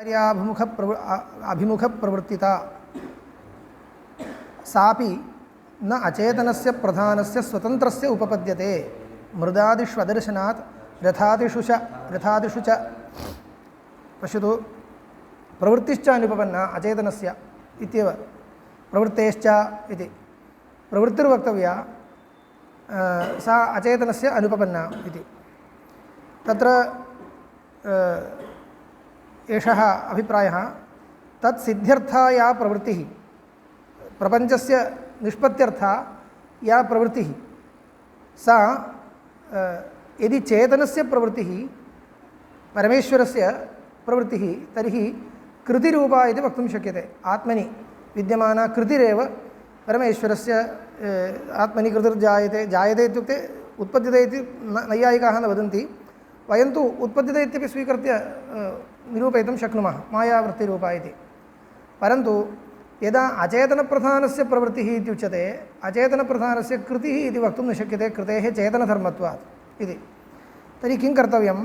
अभिमुखप्रवृत्तिता सापि न अचेतनस्य प्रधानस्य स्वतन्त्रस्य उपपद्यते मृदादिष्वदर्शनात् रथादिषु च पश्यतु प्रवृत्तिश्च अनुपपन्ना अचेतनस्य इत्येव प्रवृत्तेश्च इति प्रवृत्तिर्वक्तव्या सा अचेतनस्य अनुपपन्ना इति तत्र एषः अभिप्रायः तत् सिद्ध्यर्था या प्रवृत्तिः प्रपञ्चस्य निष्पत्त्यर्था या प्रवृत्तिः सा यदि चेतनस्य प्रवृत्तिः परमेश्वरस्य प्रवृत्तिः तर्हि कृतिरूपा इति वक्तुं शक्यते। आत्मनि विद्यमाना कृतिरेव परमेश्वरस्य आत्मनि कृतिर्जायते जायते इत्युक्ते उत्पद्यते इति नैयायिकाः न वदन्ति। वयं तु उत्पद्यते इत्यपि स्वीकृत्य निरूपयितुं शक्नुमः मायावृत्तिरूपा इति। परन्तु यदा अचेतनप्रधानस्य प्रवृत्तिः इत्युच्यते अचेतनप्रधानस्य कृतिः इति वक्तुं न शक्यते कृतेः चेतनधर्मत्वात् इति। तर्हि किं कर्तव्यं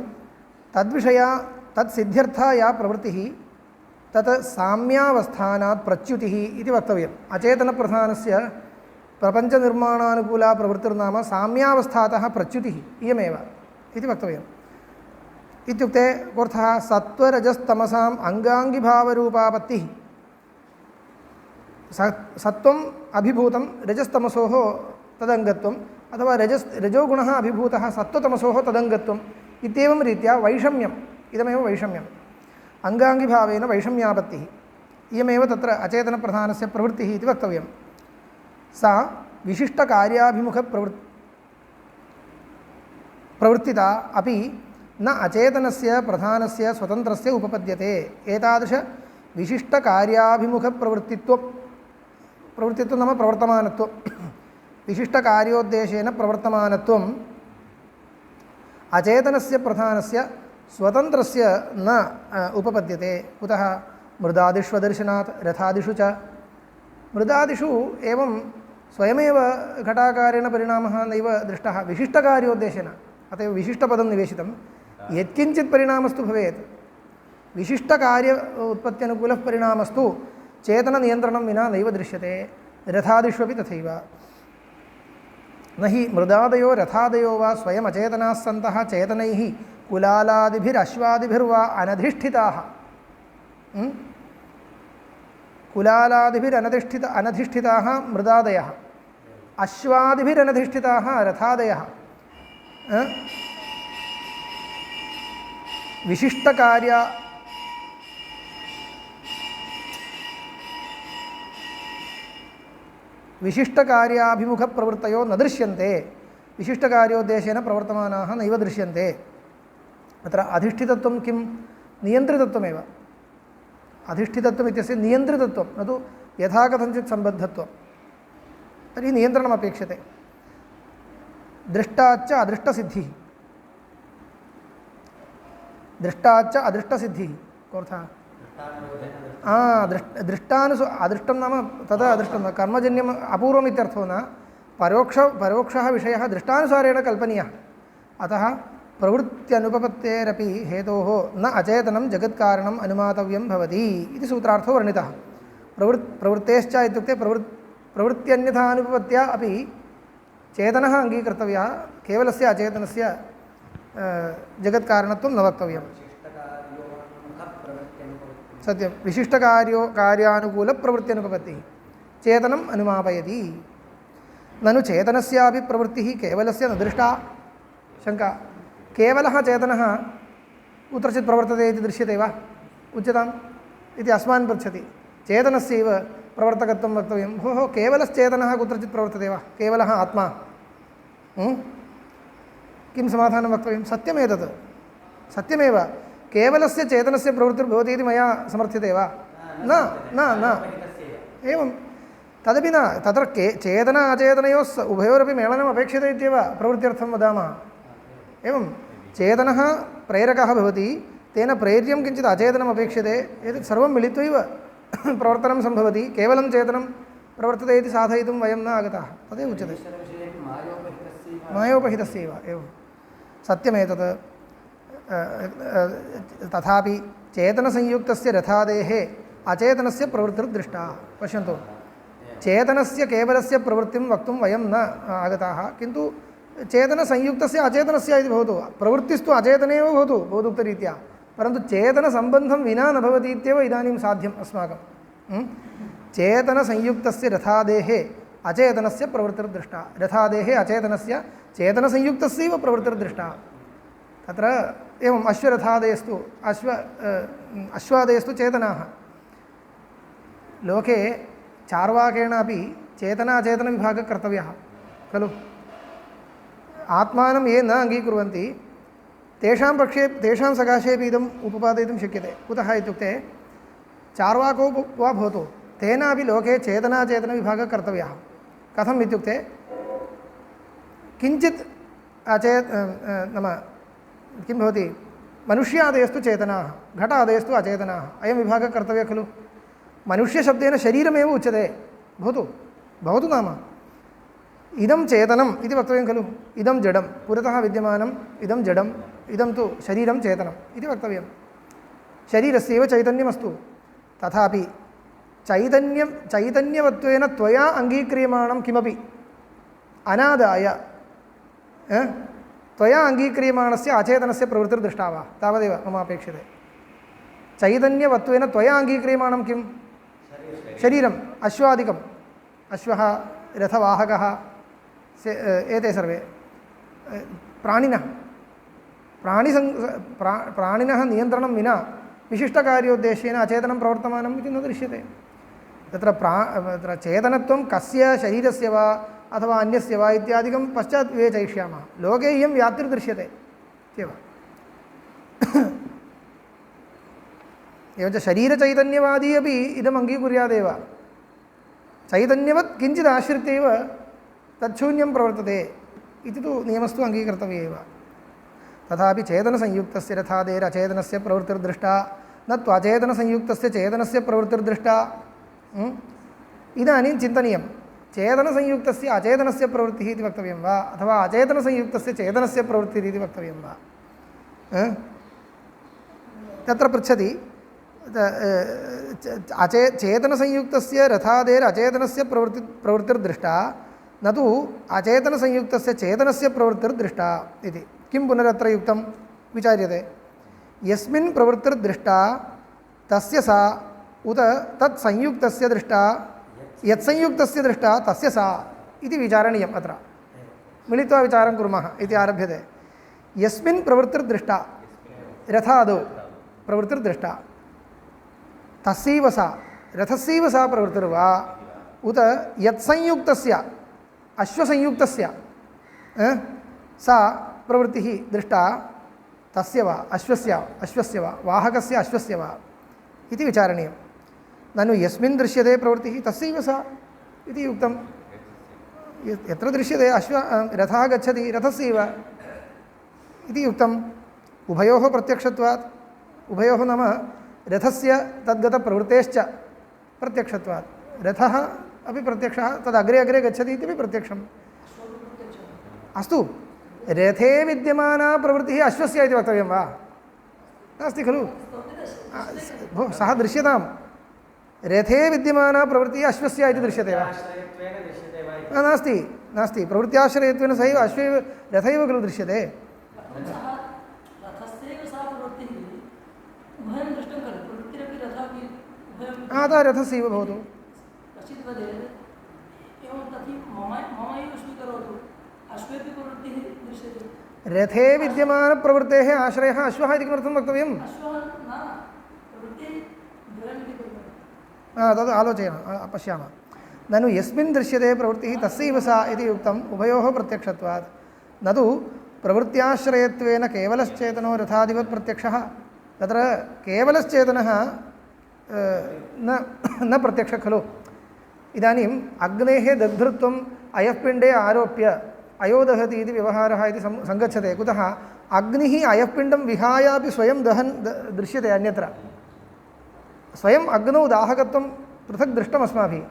तद्विषया तत्सिद्ध्यर्था या प्रवृत्तिः तत् साम्यावस्थानात् प्रच्युतिः इति वक्तव्यम्। अचेतनप्रधानस्य प्रपञ्चनिर्माणानुकूला प्रवृत्तिर्नाम साम्यावस्थातः प्रच्युतिः इयमेव इति वक्तव्यम्। इत्युक्ते कोऽर्थः सत्त्वरजस्तमसाम् अङ्गाङ्गिभावरूपापत्तिः सत्त्वम् अभिभूतं रजस्तमसोः तदङ्गत्वम् अथवा रजोगुणः अभिभूतः सत्त्वतमसोः तदङ्गत्वम् इत्येवं रीत्या वैषम्यम् इदमेव वैषम्यम् अङ्गाङ्गिभावेन वैषम्यापत्तिः इयमेव तत्र अचेतनप्रधानस्य प्रवृत्तिः इति वक्तव्यं। सा विशिष्टकार्याभिमुखप्रवृत्तिता अपि न अचेतनस्य प्रधानस्य स्वतन्त्रस्य उपपद्यते। एतादृश विशिष्टकार्याभिमुखप्रवृत्तित्वं नाम प्रवर्तमानत्वं विशिष्टकार्योद्देशेन प्रवर्तमानत्वम् अचेतनस्य प्रधानस्य स्वतन्त्रस्य न उपपद्यते। कुतः मृदादिष्वदर्शनात् रथादिषु च मृदादिषु एवं स्वयमेव घटाकारेण परिणामः नैव दृष्टः विशिष्टकार्योद्देशेन अत एव विशिष्टपदं निवेशितं। यत्किञ्चित् परिणामस्तु भवेत् विशिष्टकार्य उत्पत्त्यनुकूलः परिणामस्तु चेतननियन्त्रणं विना नैव दृश्यते। रथादिष्वपि तथैव न हि मृदादयो रथादयो वा स्वयम् अचेतनाः सन्तः चेतनैः कुलालादिभिरश्वादिभिर्वा अनधिष्ठिताः अनधिष्ठिताः मृदादयः अश्वादिभिरनधिष्ठिताः रथादयः विशिष्टकार्याभिमुखप्रवृत्तयो न दृश्यन्ते विशिष्टकार्योद्देशेन प्रवर्तमानाः नैव दृश्यन्ते। अत्र अधिष्ठितत्वं किं नियन्त्रितत्वमेव। अधिष्ठितत्वम् इत्यस्य नियन्त्रितत्वं न तु यथा कथञ्चित् सम्बद्धत्वं। तर्हि नियन्त्रणम् अपेक्षते। दृष्टाच्च अदृष्टसिद्धिः दृष्टाच्च अदृष्टसिद्धिः कोऽर्थः अदृष्टं नाम तदा अदृष्टं न कर्मजन्यम् अपूर्वम् इत्यर्थो न परोक्षः विषयः दृष्टानुसारेण कल्पनीयः। अतः प्रवृत्त्यनुपपत्तेरपि हेतोः न अचेतनं जगत्कारणम् अनुमातव्यं भवति इति सूत्रार्थो वर्णितः। प्रवृत्तेश्च इत्युक्ते प्रवृत्त्यन्यथा अनुपपत्त्या अपि चेतनः अङ्गीकर्तव्यः केवलस्य अचेतनस्य जगत्कारणत्वं न वक्तव्यम्। सत्यं विशिष्टकार्यानुकूलप्रवृत्त्यनुपपत्तिः चेतनम् अनुमापयति। ननु चेतनस्यापि प्रवृत्तिः केवलस्य न दृष्टा। शङ्का केवलः चेतनः कुत्रचित् प्रवर्तते इति दृश्यते वा उच्यताम् इति अस्मान् पृच्छति। चेतनस्यैव प्रवर्तकत्वं वक्तव्यं। भोः केवलश्चेतनः कुत्रचित् प्रवर्तते वा केवलः आत्मा किं समाधानं वक्तव्यं। सत्यमेतत् सत्यमेव केवलस्य चेतनस्य प्रवृत्तिर्भवति इति मया समर्थ्यते वा न न न एवं तदपि न तत्र चेतन अचेतनयोः उभयोरपि मेलनम् अपेक्षते इत्येव प्रवृत्त्यर्थं वदामः। एवं चेतनः प्रेरकः भवति तेन प्रेर्यं किञ्चित् अचेतनम् अपेक्षते एतत् सर्वं मिलित्वैव प्रवर्तनं सम्भवति। केवलं चेतनं प्रवर्तते इति साधयितुं वयं न आगताः तदेव उच्यते। मायोपहितस्यैव एवं सत्यमेतत् तथापि चेतनसंयुक्तस्य रथादेः अचेतनस्य प्रवृत्तिर्दृष्टा पश्यन्तु चेतनस्य केवलस्य प्रवृत्तिं वक्तुं वयं न आगताः किन्तु चेतनसंयुक्तस्य अचेतनस्य इति भवतु प्रवृत्तिस्तु अचेतने एव भवतु भवदुक्तरीत्या परन्तु चेतनसम्बन्धं विना न भवति इत्येव इदानीं साध्यम् अस्माकं चेतनसंयुक्तस्य रथादेः अचेतनस्य प्रवृत्तिर्दृष्टा रथादेः अचेतनस्य चेतनसंयुक्तस्यैव प्रवृत्तिर्दृष्टा तत्र एवम् अश्वरथादयस्तु अश्वादयस्तु चेतनाः लोके चार्वाकेणापि चेतनाचेतनविभागः कर्तव्यः खलु आत्मानं ये न अङ्गीकुर्वन्ति तेषां पक्षे तेषां सकाशेपि इदम् उपपादयितुं शक्यते कुतः इत्युक्ते चार्वाको वा भवतु तेनापि लोके चेतनाचेतनविभागः कर्तव्यः कथम् इत्युक्ते किञ्चित् नाम किं भवति मनुष्यादयस्तु चेतनाः घटादयस्तु अचेतनाः अयं विभागः कर्तव्यः खलु मनुष्यशब्देन शरीरमेव उच्यते भवतु नाम इदं चेतनम् इति वक्तव्यं खलु इदं जडं पुरतः विद्यमानम् इदं जडम् इदं तु शरीरं चेतनम् इति वक्तव्यं शरीरस्यैव चैतन्यमस्तु तथापि चैतन्यवत्वेन त्वया अङ्गीक्रियमाणं किमपि अनादाय त्वया अङ्गीक्रियमाणस्य अचेतनस्य प्रवृत्तिर्दृष्टा वा तावदेव मम अपेक्षते चैतन्यवत्वेन त्वया अङ्गीक्रियमाणं किं शरीरम् अश्वादिकम् अश्वः रथवाहकः एते सर्वे प्राणिनः नियन्त्रणं विना विशिष्टकार्योद्देश्येन अचेतनं प्रवर्तमानम् इति न दृश्यते तत्र चेतनत्वं कस्य शरीरस्य वा अथवा अन्यस्य वा इत्यादिकं पश्चात् विवेचयिष्यामः लोके इयं व्याप्तिर्दृश्यते इत्येव एवञ्च शरीरचैतन्यवादी अपि इदम् अङ्गीकुर्यादेव चैतन्यवत् किञ्चित् आश्रित्यैव तच्छून्यं प्रवर्तते इति तु नियमस्तु अङ्गीकर्तव्य एव तथापि चेतनसंयुक्तस्य रथादेरचेतनस्य प्रवृत्तिर्दृष्टा न त्वचेतनसंयुक्तस्य चेतनस्य प्रवृत्तिर्दृष्टा इदानीं चिन्तनीयं चेतनसंयुक्तस्य अचेतनस्य प्रवृत्तिः इति वक्तव्यं वा अथवा अचेतनसंयुक्तस्य चेतनस्य प्रवृत्तिः इति वक्तव्यं वा तत्र पृच्छति चेतनसंयुक्तस्य रथादेरचेतनस्य प्रवृत्तिर्दृष्टा न तु अचेतनसंयुक्तस्य चेतनस्य प्रवृत्तिर्दृष्टा इति किं पुनरत्र युक्तं विचार्यते यस्मिन् प्रवृत्तिर्दृष्टा तस्य सा उत तत्संयुक्तस्य दृष्टा यत्संयुक्तस्य दृष्टा तस्य सा इति विचारणीयम् अत्र मिलित्वा विचारं कुर्मः इति आरभ्यते यस्मिन् प्रवृत्तिर्दृष्टा रथादौ प्रवृत्तिर्दृष्टा तस्यैव सा रथस्यैव सा प्रवृत्तिर्वा उत यत्संयुक्तस्य अश्वसंयुक्तस्य सा प्रवृत्तिः दृष्टा तस्य वा अश्वस्य वा वाहकस्य अश्वस्य वा इति विचारणीयं ननु यस्मिन् दृश्यते प्रवृत्तिः तस्यैव सा इति उक्तं यत्र दृश्यते रथः गच्छति रथस्यैव इति उक्तम् उभयोः प्रत्यक्षत्वात् उभयोः नाम रथस्य तद्गतप्रवृत्तेश्च प्रत्यक्षत्वात् रथः अपि प्रत्यक्षः तदग्रे अग्रे गच्छति इत्यपि प्रत्यक्षम् अस्तु रथे विद्यमाना प्रवृत्तिः अश्वस्य इति वक्तव्यं वा नास्ति खलु भो सः दृश्यतां रथे विद्यमाना प्रवृत्तिः अश्वस्य इति दृश्यते वा नास्ति नास्ति प्रवृत्त्याश्रयत्वेन सहैव अश्वैव रथैव खलु दृश्यते अतः रथस्यैव भवतु रथे विद्यमानप्रवृत्तेः आश्रयः अश्वः इति किमर्थं वक्तव्यं तद् आलोचयामः पश्यामः ननु यस्मिन् दृश्यते प्रवृत्तिः तस्यैव सा इति उक्तम् उभयोः प्रत्यक्षत्वात् न तु प्रवृत्त्याश्रयत्वेन केवलश्चेतनो रथादिवत् प्रत्यक्षः तत्र केवलश्चेतनः न प्रत्यक्षः खलु इदानीम् अग्नेः दग्धृत्वम् अयःपिण्डे आरोप्य अयोदहति इति व्यवहारः इति सङ्गच्छते कुतः अग्निः अयःपिण्डं विहायापि स्वयं दृश्यते अन्यत्र स्वयम् अग्नौ दाहकत्वं पृथक् दृष्टम् अस्माभिः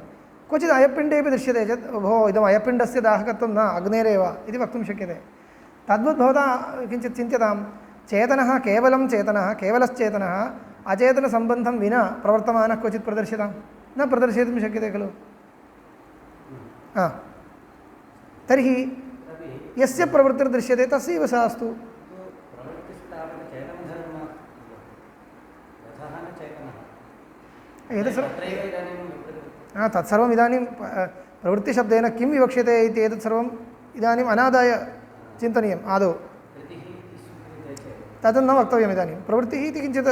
क्वचित् अयःपिण्डेपि दृश्यते चेत् भो इदम् अयःपिण्डस्य दाहकत्वं न अग्नेरेव इति वक्तुं शक्यते तद्वत् भवता किञ्चित् चिन्त्यतां चेतनः केवलश्चेतनः अचेतनसम्बन्धं विना प्रवर्तमानः क्वचित् प्रदर्श्यतां न प्रदर्शयितुं शक्यते खलु। तर्हि यस्य प्रवृत्तिर्दृश्यते तस्यैव सा अस्तु। तत्सर्वम् इदानीं प्रवृत्तिशब्देन किं विवक्ष्यते इति एतत् सर्वम् इदानीम् अनादाय चिन्तनीयम् आदौ। तद् न वक्तव्यम् इदानीं। प्रवृत्तिः इति किञ्चित्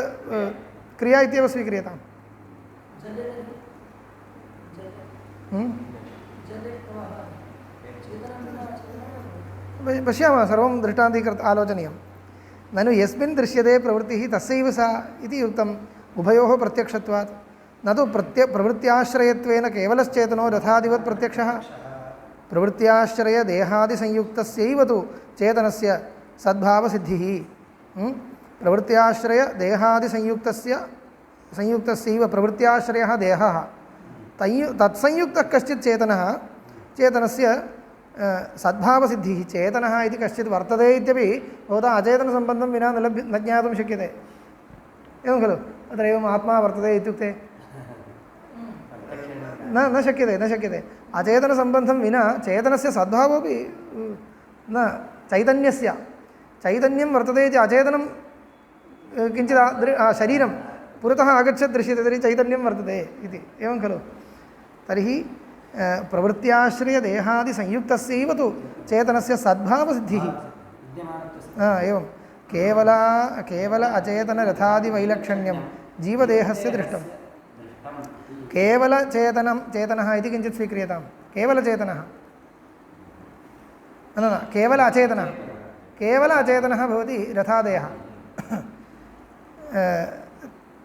क्रिया इत्येव स्वीक्रियताम्। पश्यामः, सर्वं दृष्टान्तीकृत आलोचनीयं। ननु यस्मिन् दृश्यते प्रवृत्तिः तस्यैव सा इति उक्तम्। उभयोः प्रत्यक्षत्वात् न तु प्रवृत्त्याश्रयत्वेन केवलश्चेतनो रथादिवत् प्रत्यक्षः। प्रवृत्त्याश्रयदेहादिसंयुक्तस्यैव तु चेतनस्य सद्भावसिद्धिः। प्रवृत्त्याश्रयदेहादिसंयुक्तस्यैव प्रवृत्त्याश्रयः देहः, तत्संयुक्तः कश्चित् चेतनस्य सद्भावसिद्धिः। चेतनः इति कश्चित् वर्तते इत्यपि भवता अचेतनसम्बन्धं विना न ज्ञातुं शक्यते। एवं खलु। अत्र एवम् आत्मा वर्तते इत्युक्ते न शक्यते। अचेतनसम्बन्धं विना चेतनस्य सद्भावोपि न। चैतन्यं वर्तते इति अचेतनं किञ्चित् शरीरं पुरतः आगच्छत् दृश्यते, तर्हि चैतन्यं वर्तते इति। एवं खलु। तर्हि प्रवृत्त्याश्रयदेहादिसंयुक्तस्यैव तु चेतनस्य सद्भावसिद्धिः। एवं केवल अचेतनरथादिवैलक्षण्यं जीवदेहस्य दृष्टं। चेतनः इति किञ्चित् स्वीक्रियतां। केवलचेतनः न केवल अचेतनः भवति रथादयः।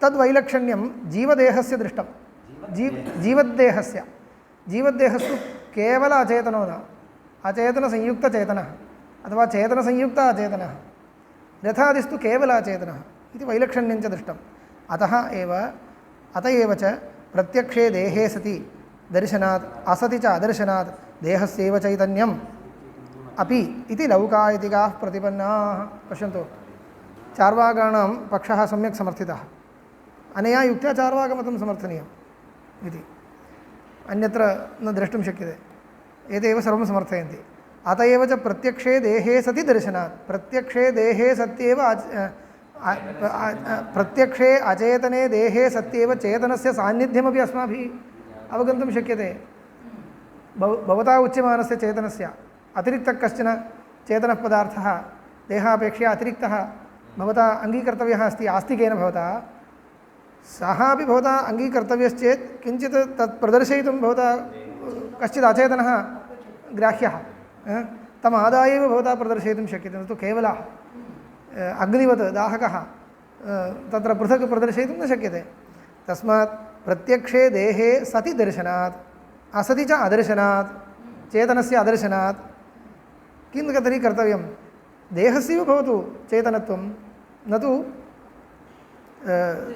तद्वैलक्षण्यं जीवदेहस्य दृष्टं। जीवदेहस्तु केवल अचेतनो न, अचेतनसंयुक्तचेतनः अथवा चेतनसंयुक्त अचेतनः। रथादिस्तु केवल अचेतनः इति वैलक्षण्यं च दृष्टम्। अत एव च प्रत्यक्षे देहे सति दर्शनात् असति च अदर्शनात् देहस्यैव चैतन्यम् अपि इति लौकायतिकाः प्रतिपन्नाः। पश्यन्तु, चार्वाकाणां पक्षः सम्यक् समर्थितः। अनया युक्त्या चार्वाकमतं समर्थनीयम् इति अन्यत्र न द्रष्टुं शक्यते। एतेव सर्वं समर्थयन्ति। अत एव च प्रत्यक्षे देहे सति दर्शनात्, प्रत्यक्षे देहे सत्येव प्रत्यक्षे अचेतने देहे सत्येव चेतनस्य सान्निध्यमपि अस्माभिः अवगन्तुं शक्यते। भवता उच्यमानस्य चेतनस्य अतिरिक्तः कश्चन चेतनः पदार्थः देहापेक्षया अतिरिक्तः भवता अङ्गीकर्तव्यः अस्ति आस्तिकेन भवता। सः अपि भवता अङ्गीकर्तव्यश्चेत् किञ्चित् तत् प्रदर्शयितुं भवता कश्चित् अचेतनः ग्राह्यः, तम् आदाय एव भवता प्रदर्शयितुं शक्यते। न तु केवलः अग्निवत् दाहकः तत्र पृथक् प्रदर्शयितुं न शक्यते। तस्मात् प्रत्यक्षे देहे सति दर्शनात् असति च अदर्शनात् चेतनस्य अदर्शनात् किं तर्हि कर्तव्यं? देहस्यैव भवतु चेतनत्वं, न तु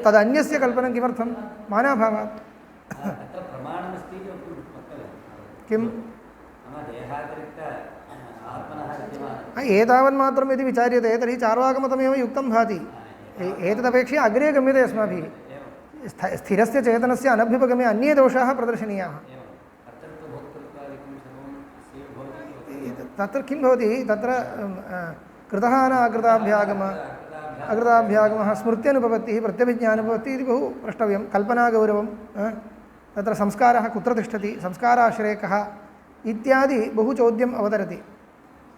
तदन्यस्य कल्पनं। किमर्थं? मानाभावात्। किम् एतावन्मात्रम् यदि विचार्यते तर्हि चार्वाकमतमेव युक्तं भाति। एतदपेक्षया अग्रे गम्यते अस्माभिः। स्थिरस्य चेतनस्य अनभ्युपगमे अन्ये दोषाः प्रदर्शनीयाः। तत्र किं भवति? तत्र कृतः न अकृताभ्यागमः स्मृत्यनुपपत्तिः प्रत्यभिज्ञानुपपत्तिः इति बहु प्रष्टव्यं। कल्पनागौरवं, तत्र संस्कारः कुत्र तिष्ठति, संस्काराश्रयकः इत्यादि बहु चोद्यम् अवतरति।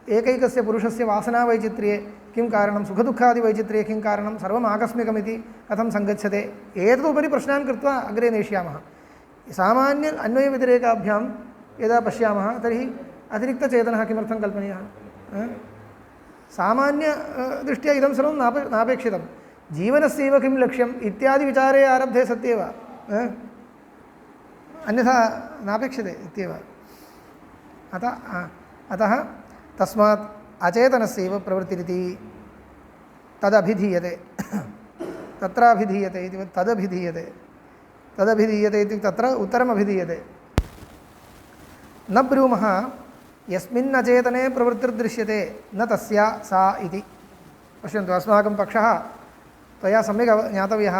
एकैकस्य पुरुषस्य वासनावैचित्र्ये किं कारणं, सुखदुःखादिवैचित्र्ये किं कारणं, सर्वम् आकस्मिकमिति कथं सङ्गच्छते, एतदुपरि प्रश्नान् कृत्वा अग्रे नेष्यामः। सामान्य अन्वयव्यतिरेकाभ्यां यदा पश्यामः तर्हि अतिरिक्तचेतनः किमर्थं कल्पनीयः? सामान्य दृष्ट्या इदं सर्वं नापेक्षितं। जीवनस्यैव किं लक्ष्यम् इत्यादि विचारे आरब्धे सत्येव, अन्यथा नापेक्षते इत्येव। अतः तस्मात् अचेतनस्यैव प्रवृत्तिरिति तदभिधीयते। तत्राभिधीयते इति तदभिधीयते इति तत्र उत्तरमभिधीयते। न ब्रूमः यस्मिन् अचेतने प्रवृत्तिर्दृश्यते न तस्या सा इति। पश्यन्तु अस्माकं पक्षः त्वया सम्यक् ज्ञातव्यः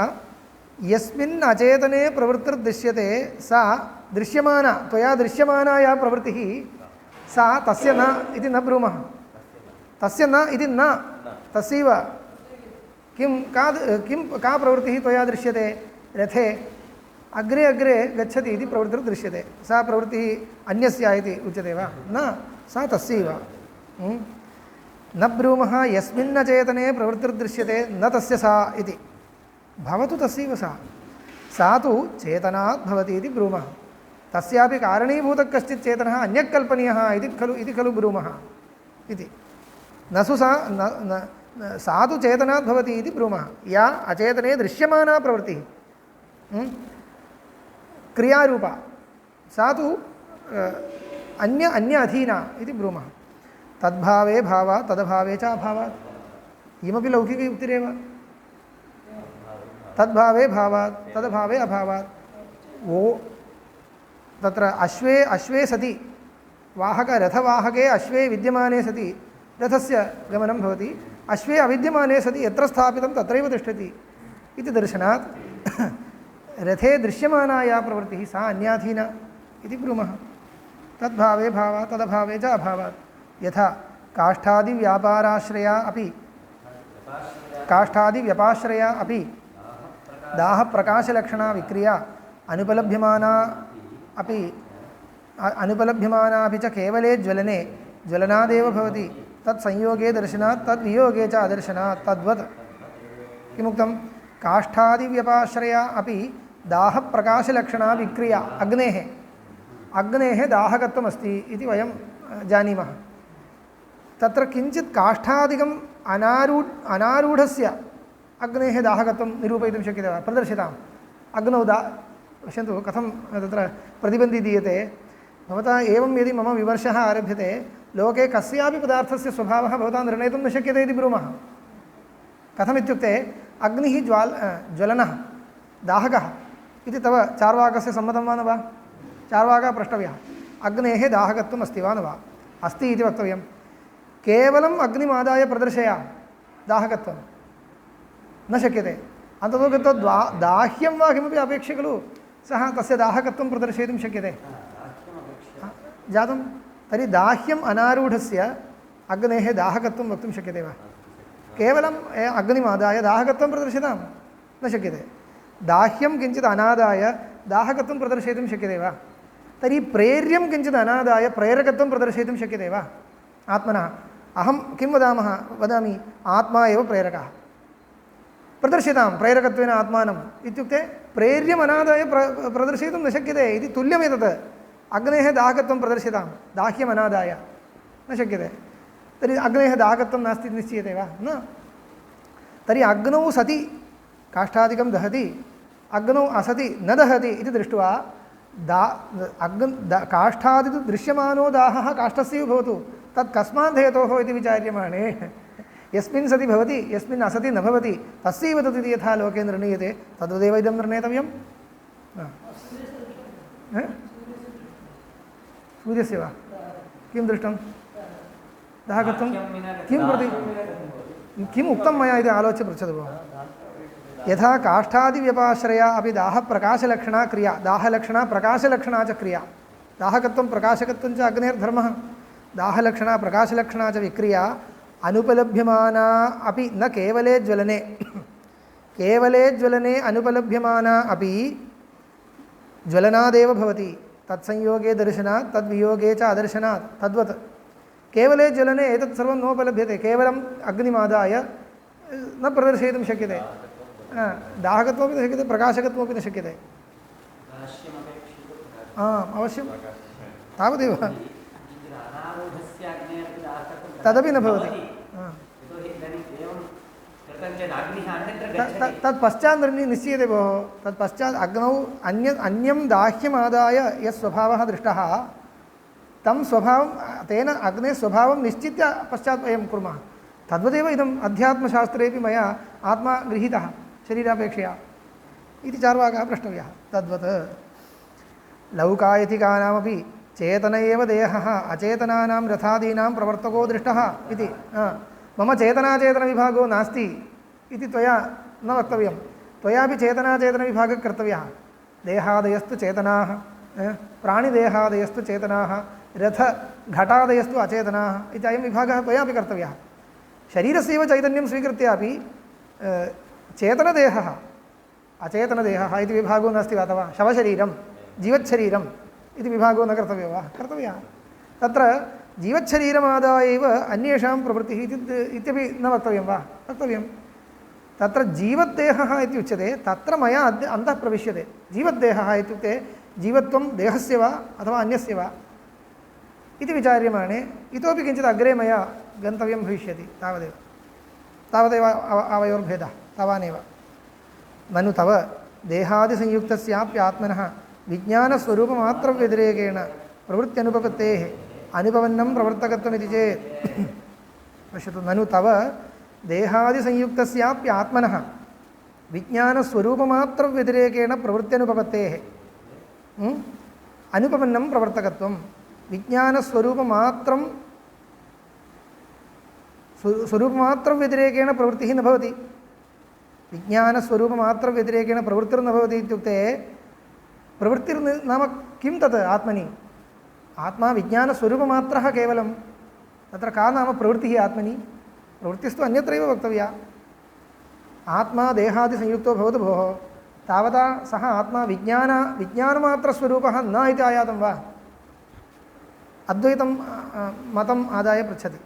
यस्मिन् अचेतने प्रवृत्तिर्दृश्यते सा दृश्यमाना त्वया दृश्यमाना या प्रवृत्तिः सा तस्य न इति न ब्रूमः तस्य न इति न तस्यैव किं का प्रवृत्तिः त्वया दृश्यते रथे अग्रे अग्रे गच्छति इति प्रवृत्तिर्दृश्यते सा प्रवृत्तिः अन्यस्य इति उच्यते वा न सा तस्यैव न ब्रूमः यस्मिन्न चेतने प्रवृत्तिर्दृश्यते न तस्य सा इति भवतु तस्यैव सा तु चेतनात् भवति इति ब्रूमः तस्यापि कारणीभूतः कश्चित् चेतनः अन्यः कल्पनीयः इति खलु ब्रूमः इति न सु सा तु चेतनात् भवति इति ब्रूमः या अचेतने दृश्यमाना प्रवृत्तिः क्रियारूपा सा तु अन्य अधीना इति ब्रूमः तद्भावे भावात् तदभावे च अभावात् इयमपि लौकिकी उक्तिरेव तद्भावे भावात् तदभावे अभावात् वो तत्र अश्वे सति रथवाहके अश्वे विद्यमाने सति रथस्य गमनं भवति अश्वे अविद्यमाने सति यत्र स्थापितं तत्रैव तिष्ठति इति दर्शनात् रथे दृश्यमाना या प्रवृत्तिः सा अन्याधीना इति ब्रूमः तद्भावे भावात् तदभावे च अभावात् यथा काष्ठादिव्यपाश्रया अपि दाहप्रकाशलक्षणा विक्रिया अनुपलभ्यमाना अपि च केवले ज्वलने ज्वलनादेव भवति तत्संयोगे दर्शनात् तद्वियोगे च अदर्शनात् तद्वत् किमुक्तं काष्ठादिव्यपाश्रया अपि दाहप्रकाशलक्षणा विक्रिया अग्नेः दाहकत्वमस्ति इति वयं जानीमः तत्र किञ्चित् काष्ठादिकम् अनारूढस्य अग्नेः दाहकत्वं निरूपयितुं शक्यते वा प्रदर्शिताम् अग्नौ पश्यन्तु कथं तत्र प्रतिबन्धी दीयते भवता एवं यदि मम विमर्शः आरभ्यते लोके कस्यापि पदार्थस्य स्वभावः भवता निर्णेतुं न शक्यते इति ब्रूमः कथमित्युक्ते अग्निः ज्वलनः दाहकः इति तव चार्वाकस्य सम्मतं वा न वा चार्वाकः प्रष्टव्यः अग्नेः दाहकत्वम् अस्ति वा न वा अस्ति इति वक्तव्यं केवलम् अग्निमादाय प्रदर्शय दाहकत्वं न शक्यते अन्ततो गत्वा दाह्यं वा किमपि अपेक्षे खलु सः तस्य दाहकत्वं प्रदर्शयितुं शक्यते जातं तर्हि दाह्यम् अनारूढस्य अग्नेः दाहकत्वं वक्तुं शक्यते वा केवलम् अग्निमादाय दाहकत्वं प्रदर्शितां न शक्यते दाह्यं किञ्चित् अनादाय दाहकत्वं प्रदर्शयितुं शक्यते वा तर्हि प्रेर्यं किञ्चित् अनादाय प्रेरकत्वं प्रदर्शयितुं शक्यते वा आत्मनः अहं किं वदामि आत्मा एव प्रेरकः प्रदर्शितां प्रेरकत्वेन आत्मानम् इत्युक्ते प्रेर्यम् अनादाय प्रदर्शयितुं न शक्यते इति तुल्यमेतत् अग्नेः दाहकत्वं प्रदर्शितां दाह्यम् अनादाय न शक्यते तर्हि अग्नेः दाहकत्वं नास्ति इति निश्चीयते वा न तर्हि अग्नौ सति काष्ठादिकं दहति अग्नौ असति न दहति इति दृष्ट्वा काष्ठादितु दृश्यमानो दाहः काष्ठस्यैव भवतु तत् कस्मात् हेतोः इति विचार्यमाणे यस्मिन् सति भवति यस्मिन् असति न भवति तस्यैव तत् इति यथा लोके निर्णीयते तद्वदेव इदं निर्णेतव्यं सूर्यस्य वा किं दृष्टं दाहकत्वं किम् उक्तं मया इति आलोच्य पृच्छतु भोः यथा काष्ठादिव्यपाश्रया अपि दाहप्रकाशलक्षणा क्रिया दाहलक्षणा प्रकाशलक्षणा च क्रिया दाहकत्वं प्रकाशकत्वं च अग्नेर्धर्मः दाहलक्षणा प्रकाशलक्षणा च विक्रिया अनुपलभ्यमाना अपि न केवले ज्वलने अनुपलभ्यमाना अपि ज्वलनादेव भवति तत्संयोगे दर्शनात् तद्वियोगे च अदर्शनात् तद्वत् केवले ज्वलने एतत् सर्वं नोपलभ्यते केवलम् अग्निमादाय न प्रदर्शयितुं शक्यते दाहकत्वमपि न शक्यते प्रकाशकत्वमपि न शक्यते अवश्यं तावदेव तदपि न भवति तत्पश्चात् निश्चीयते भोः तत्पश्चात् अग्नौ अन्यं दाह्यमादाय यः स्वभावः दृष्टः तं स्वभावं तेन अग्नेः स्वभावं निश्चित्य पश्चात् वयं कुर्मः तद्वदेव इदम् अध्यात्मशास्त्रेपि मया आत्मा गृहीतः शरीरापेक्षया इति चार्वाकः प्रष्टव्यः तद्वत् लौकायतिकानामपि चेतन एव देहः अचेतनानां रथादीनां प्रवर्तको दृष्टः इति मम चेतनाचेतनविभागो नास्ति इति त्वया न वक्तव्यं। त्वयापि चेतनाचेतनविभागः कर्तव्यः। देहादयस्तु चेतनाः, प्राणिदेहादयस्तु चेतनाः, रथघटादयस्तु अचेतनाः इति अयं विभागः त्वयापि कर्तव्यः। शरीरस्यैव चैतन्यं स्वीकृत्यापि चेतनदेहः अचेतनदेहः इति विभागो नास्ति वा? अथवा शवशरीरं जीवच्छरीरम् इति विभागो न कर्तव्यो वा? कर्तव्यः। तत्र जीवच्छरीरमादाय एव अन्येषां प्रवृत्तिः इत्यपि न वक्तव्यं वा? वक्तव्यं। तत्र जीवद्देहः इति उच्यते, तत्र मया अन्तः प्रविश्यते। जीवद्देहः इत्युक्ते जीवत्वं देहस्य वा अथवा अन्यस्य वा इति विचार्यमाणे इतोपि किञ्चित् अग्रे मया गन्तव्यं भविष्यति। तावदेव आवयोर्भेदः, तावानेव। ननु तव देहादिसंयुक्तस्याप्यात्मनः विज्ञानस्वरूपमात्रव्यतिरेकेण प्रवृत्त्यनुपपत्तेः अनुपवन्नं प्रवर्तकत्वमिति चेत् पश्यतु, ननु तव देहादिसंयुक्तस्याप्यात्मनः विज्ञानस्वरूपमात्रव्यतिरेकेण प्रवृत्त्यनुपपत्तेः अनुपवन्नं प्रवर्तकत्वं। स्वरूपमात्रव्यतिरेकेण प्रवृत्तिः न भवति। विज्ञानस्वरूपमात्रव्यतिरेकेण प्रवृत्तिर्न भवति इत्युक्ते प्रवृत्तिर्नाम किं तत् आत्मनि? आत्मा विज्ञानस्वरूपमात्रः केवलं। तत्र का नाम प्रवृत्तिः आत्मनि? प्रवृत्तिस्तु अन्यत्रैव वक्तव्या। आत्मा देहादिसंयुक्तो भवतु भोः, तावता सः आत्मा विज्ञानमात्रस्वरूपः न इति आयातं वा? अद्वैतं मतम् आदाय पृच्छति।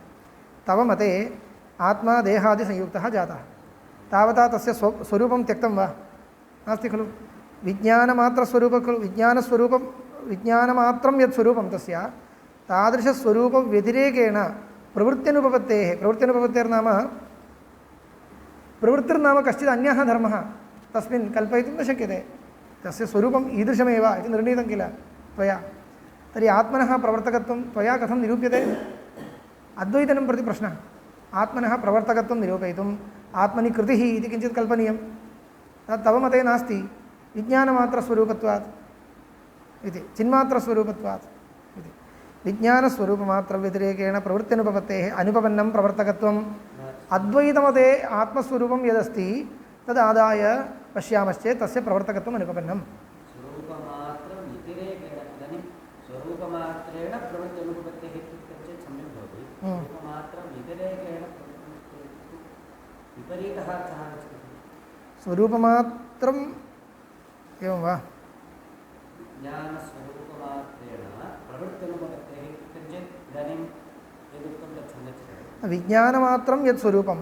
तव मते आत्मा देहादिसंयुक्तः जातः, तावता तस्य स्वरूपं त्यक्तं वा? नास्ति खलु। विज्ञानमात्रस्वरूपं खलु। विज्ञानमात्रं यत् स्वरूपं तस्य तादृशस्वरूपव्यतिरेकेण प्रवृत्त्यनुपपत्तेः, प्रवृत्त्यनुपपत्तेर्नाम प्रवृत्तिर्नाम कश्चित् अन्यः धर्मः तस्मिन् कल्पयितुं न शक्यते। तस्य स्वरूपम् ईदृशमेव इति निर्णीतं किल त्वया। तर्हि आत्मनः प्रवर्तकत्वं त्वया कथं निरूप्यते? अद्वैतं प्रति प्रश्नः। आत्मनः प्रवर्तकत्वं निरूपयितुम् आत्मनि कृतिः इति किञ्चित् कल्पनीयं। तत् तव मते नास्ति। विज्ञानमात्रस्वरूपत्वात् इति, चिन्मात्रस्वरूपत्वात् इति। विज्ञानस्वरूपमात्रव्यतिरेकेण प्रवृत्त्यनुपपत्तेः अनुपपन्नं प्रवर्तकत्वम्। अद्वैतमते आत्मस्वरूपं यदस्ति तदादाय पश्यामश्चेत् तस्य प्रवर्तकत्वम् अनुपपन्नम्। स्वरूपमात्रम् एवं वा? विज्ञानमात्रं यत् स्वरूपं